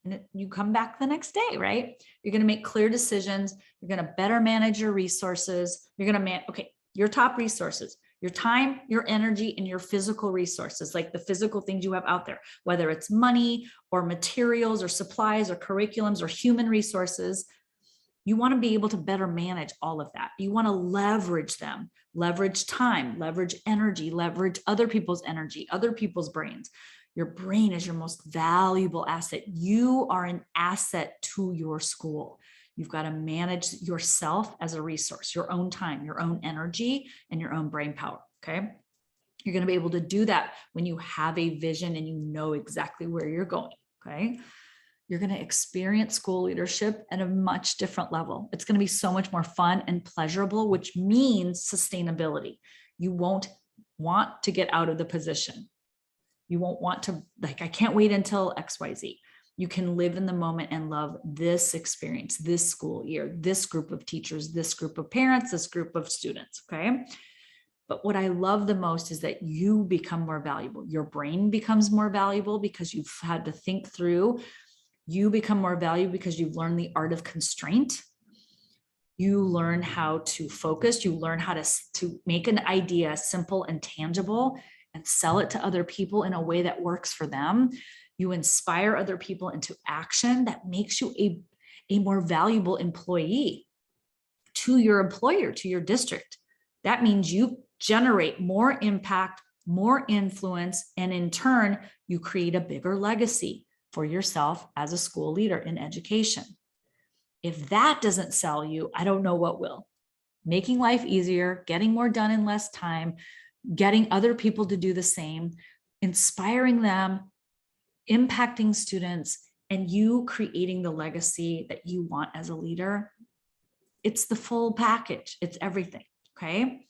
And you come back the next day, right? You're going to make clear decisions. You're going to better manage your resources. You're going to your top resources, your time, your energy, and your physical resources, like the physical things you have out there, whether it's money or materials or supplies or curriculums or human resources. You want to be able to better manage all of that. You want to leverage them, leverage time, leverage energy, leverage other people's energy, other people's brains. Your brain is your most valuable asset. You are an asset to your school. You've got to manage yourself as a resource, your own time, your own energy, and your own brain power. Okay. You're going to be able to do that when you have a vision and you know exactly where you're going. Okay. You're going to experience school leadership at a much different level. It's going to be so much more fun and pleasurable, which means sustainability. You won't want to get out of the position. You won't want to, I can't wait until XYZ. You can live in the moment and love this experience, this school year, this group of teachers, this group of parents, this group of students, okay? But what I love the most is that you become more valuable. Your brain becomes more valuable because you've had to think through. You become more valuable because you've learned the art of constraint. You learn how to focus. You learn how to make an idea simple and tangible and sell it to other people in a way that works for them. You inspire other people into action that makes you a more valuable employee to your employer, to your district. That means you generate more impact, more influence, and in turn, you create a bigger legacy for yourself as a school leader in education. If that doesn't sell you, I don't know what will. Making life easier, getting more done in less time, getting other people to do the same, inspiring them, impacting students, and you creating the legacy that you want as a leader. It's the full package. It's everything. Okay.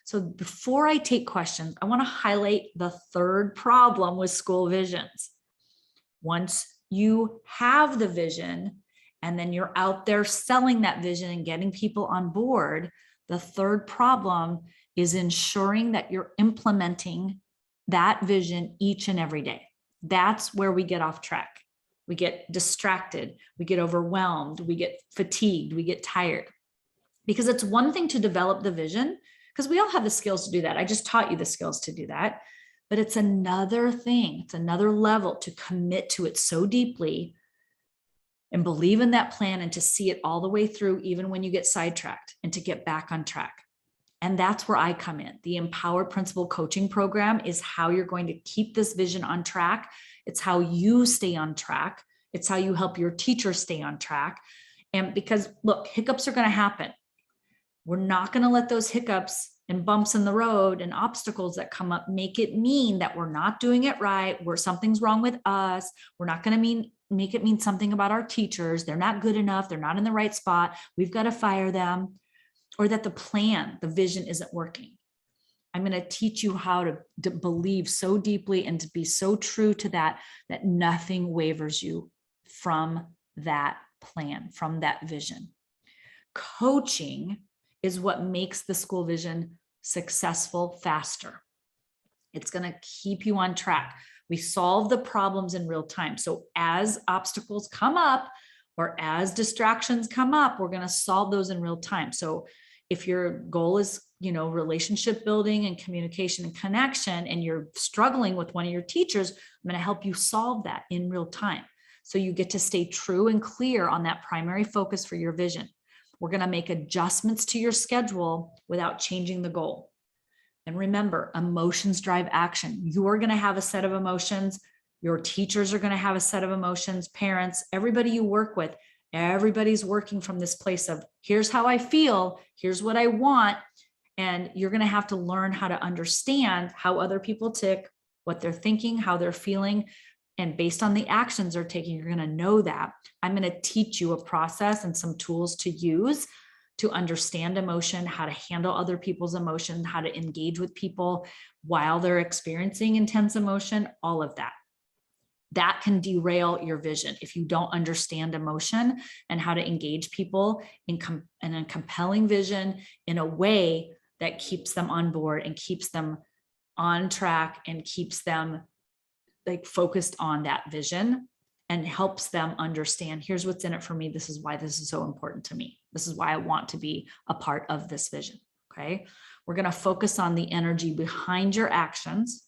So before I take questions, I want to highlight the third problem with school visions. Once you have the vision and then you're out there selling that vision and getting people on board, the third problem is ensuring that you're implementing that vision each and every day. That's where we get off track. We get distracted, we get overwhelmed, we get fatigued, we get tired. Because it's one thing to develop the vision, because we all have the skills to do that. I just taught you the skills to do that. But it's another thing, it's another level to commit to it so deeply and believe in that plan and to see it all the way through, even when you get sidetracked, and to get back on track. And that's where I come in. The Empowered Principal Coaching Program is how you're going to keep this vision on track. It's how you stay on track. It's how you help your teachers stay on track. And because look, hiccups are going to happen. We're not going to let those hiccups and bumps in the road and obstacles that come up make it mean that we're not doing it right, where something's wrong with us. We're not going to make it mean something about our teachers. They're not good enough. They're not in the right spot. We've got to fire them. Or that the plan, the vision isn't working. I'm going to teach you how to believe so deeply and to be so true to that, that nothing wavers you from that plan, from that vision. Coaching is what makes the school vision successful faster. It's going to keep you on track. We solve the problems in real time. So as obstacles come up or as distractions come up, we're going to solve those in real time. So if your goal is, relationship building and communication and connection, and you're struggling with one of your teachers, I'm going to help you solve that in real time. So you get to stay true and clear on that primary focus for your vision. We're going to make adjustments to your schedule without changing the goal. And remember, emotions drive action. You're going to have a set of emotions. Your teachers are going to have a set of emotions, parents, everybody you work with. Everybody's working from this place of here's how I feel, here's what I want. And you're going to have to learn how to understand how other people tick, what they're thinking, how they're feeling. And based on the actions they're taking, you're going to know that. I'm going to teach you a process and some tools to use to understand emotion, how to handle other people's emotion, how to engage with people while they're experiencing intense emotion, all of that. That can derail your vision if you don't understand emotion and how to engage people in a compelling vision in a way that keeps them on board and keeps them on track and keeps them focused on that vision and helps them understand, here's what's in it for me. This is why this is so important to me. This is why I want to be a part of this vision. Okay. We're going to focus on the energy behind your actions,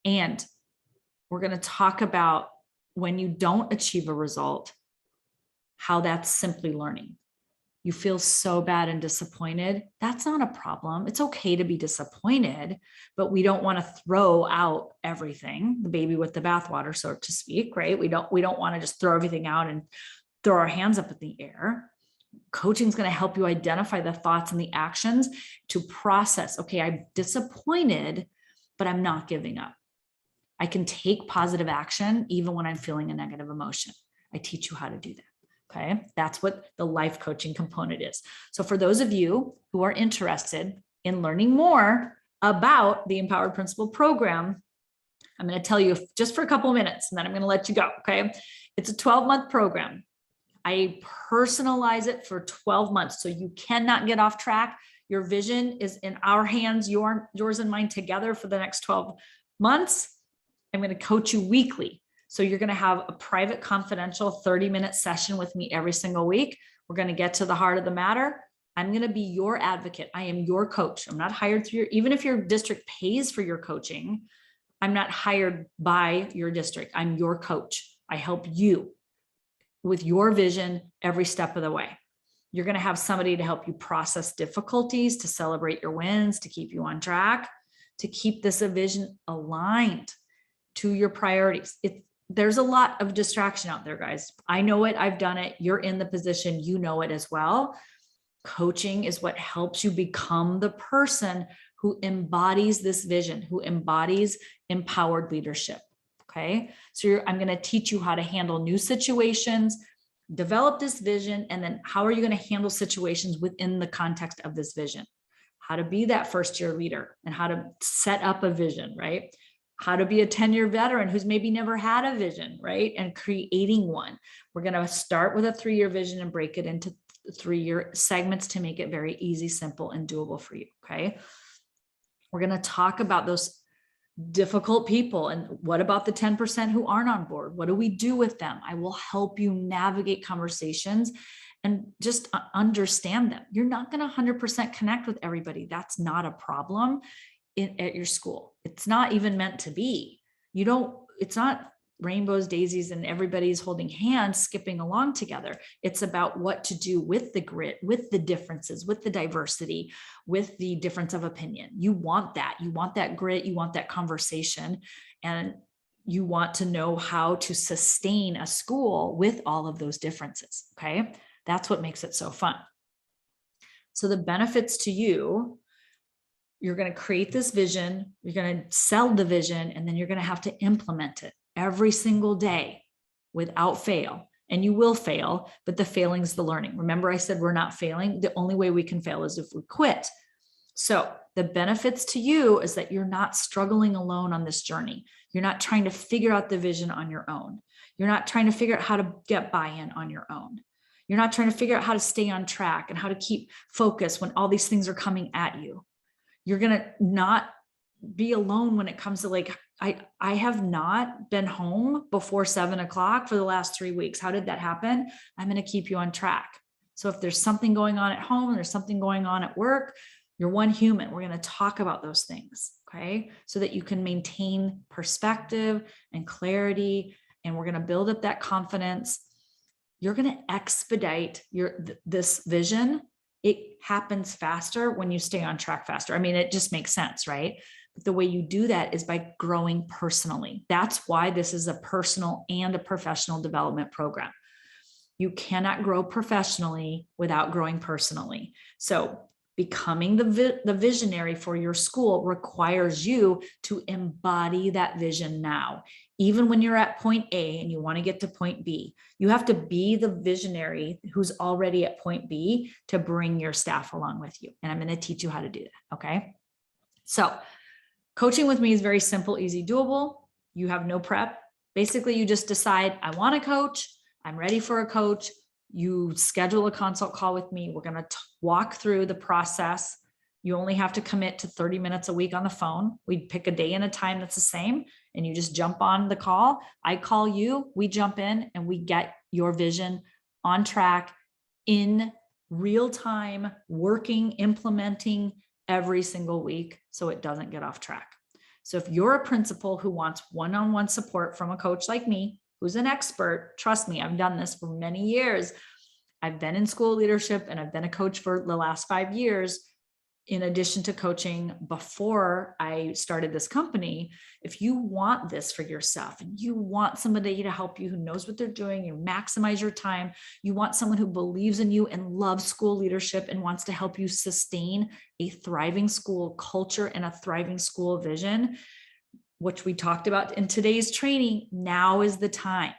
and we're going to talk about when you don't achieve a result, how that's simply learning. You feel so bad and disappointed. That's not a problem. It's okay to be disappointed, but we don't want to throw out everything, the baby with the bathwater, so to speak, right? We don't want to just throw everything out and throw our hands up in the air. Coaching is going to help you identify the thoughts and the actions to process. Okay, I'm disappointed, but I'm not giving up. I can take positive action even when I'm feeling a negative emotion. I teach you how to do that. Okay. That's what the life coaching component is. So for those of you who are interested in learning more about the Empowered Principal Program, I'm going to tell you just for a couple of minutes and then I'm going to let you go. Okay. It's a 12-month program. I personalize it for 12 months. So you cannot get off track. Your vision is in our hands, yours and mine together for the next 12 months. I'm going to coach you weekly. So you're going to have a private, confidential 30-minute session with me every single week. We're going to get to the heart of the matter. I'm going to be your advocate. I am your coach. I'm not hired through even if your district pays for your coaching, I'm not hired by your district. I'm your coach. I help you with your vision every step of the way. You're going to have somebody to help you process difficulties, to celebrate your wins, to keep you on track, to keep this vision aligned to your priorities. There's a lot of distraction out there, guys. I know it. I've done it. You're in the position. You know it as well. Coaching is what helps you become the person who embodies this vision, who embodies empowered leadership. Okay. So I'm going to teach you how to handle new situations, develop this vision, and then how are you going to handle situations within the context of this vision? How to be that first year leader and how to set up a vision, right? How to be a 10-year veteran who's maybe never had a vision, right? And creating one. We're going to start with a 3-year vision and break it into 3-year segments to make it very easy, simple, and doable for you. Okay. We're going to talk about those difficult people. And what about the 10% who aren't on board? What do we do with them? I will help you navigate conversations and just understand them. You're not going to 100% connect with everybody. That's not a problem at your school. It's not even meant to be. It's not rainbows, daisies, and everybody's holding hands, skipping along together. It's about what to do with the grit, with the differences, with the diversity, with the difference of opinion. You want that. You want that grit. You want that conversation. And you want to know how to sustain a school with all of those differences. Okay. That's what makes it so fun. So the benefits to you, you're going to create this vision, you're going to sell the vision, and then you're going to have to implement it every single day without fail. And you will fail, but the failing is the learning. Remember, I said we're not failing. The only way we can fail is if we quit. So the benefits to you is that you're not struggling alone on this journey. You're not trying to figure out the vision on your own. You're not trying to figure out how to get buy-in on your own. You're not trying to figure out how to stay on track and how to keep focus when all these things are coming at you. You're going to not be alone when it comes to like, I have not been home before 7 o'clock for the last 3 weeks. How did that happen? I'm going to keep you on track. So if there's something going on at home and there's something going on at work, you're one human. We're going to talk about those things. Okay. So that you can maintain perspective and clarity. And we're going to build up that confidence. You're going to expedite this vision. It happens faster when you stay on track faster. I mean, it just makes sense, right? But the way you do that is by growing personally. That's why this is a personal and a professional development program. You cannot grow professionally without growing personally. So becoming the visionary for your school requires you to embody that vision now. Even when you're at point A and you want to get to point B, you have to be the visionary who's already at point B to bring your staff along with you. And I'm going to teach you how to do that. Okay. So coaching with me is very simple, easy, doable. You have no prep. Basically, you just decide, I want a coach. I'm ready for a coach. You schedule a consult call with me. We're going to walk through the process. You only have to commit to 30 minutes a week on the phone. We'd pick a day and a time that's the same, and you just jump on the call. I call you, we jump in, and we get your vision on track in real time, working, implementing every single week so it doesn't get off track. So if you're a principal who wants one-on-one support from a coach like me, who's an expert, trust me, I've done this for many years. I've been in school leadership and I've been a coach for the last 5 years. In addition to coaching before I started this company, if you want this for yourself and you want somebody to help you who knows what they're doing, you maximize your time, you want someone who believes in you and loves school leadership and wants to help you sustain a thriving school culture and a thriving school vision, which we talked about in today's training, now is the time.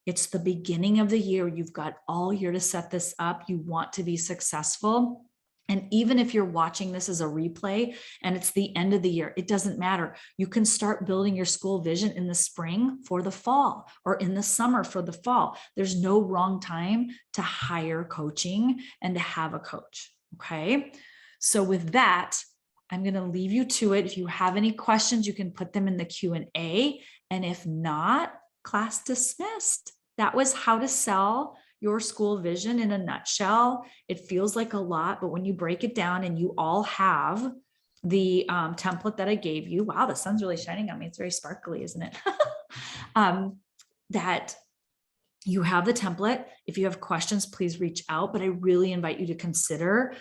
It's the beginning of the year. You've got all year to set this up. You want to be successful. And even if you're watching this as a replay and it's the end of the year, it doesn't matter. You can start building your school vision in the spring for the fall or in the summer for the fall. There's no wrong time to hire coaching and to have a coach. Okay. So with that, I'm going to leave you to it. If you have any questions, you can put them in the Q&A. And if not, class dismissed. That was how to sell your school vision in a nutshell. It feels like a lot, but when you break it down and you all have the template that I gave you, wow, the sun's really shining on me. It's very sparkly, isn't it? That you have the template. If you have questions, please reach out, but I really invite you to consider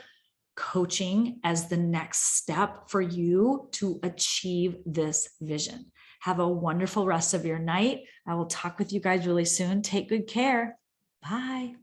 coaching as the next step for you to achieve this vision. Have a wonderful rest of your night. I will talk with you guys really soon. Take good care. Bye.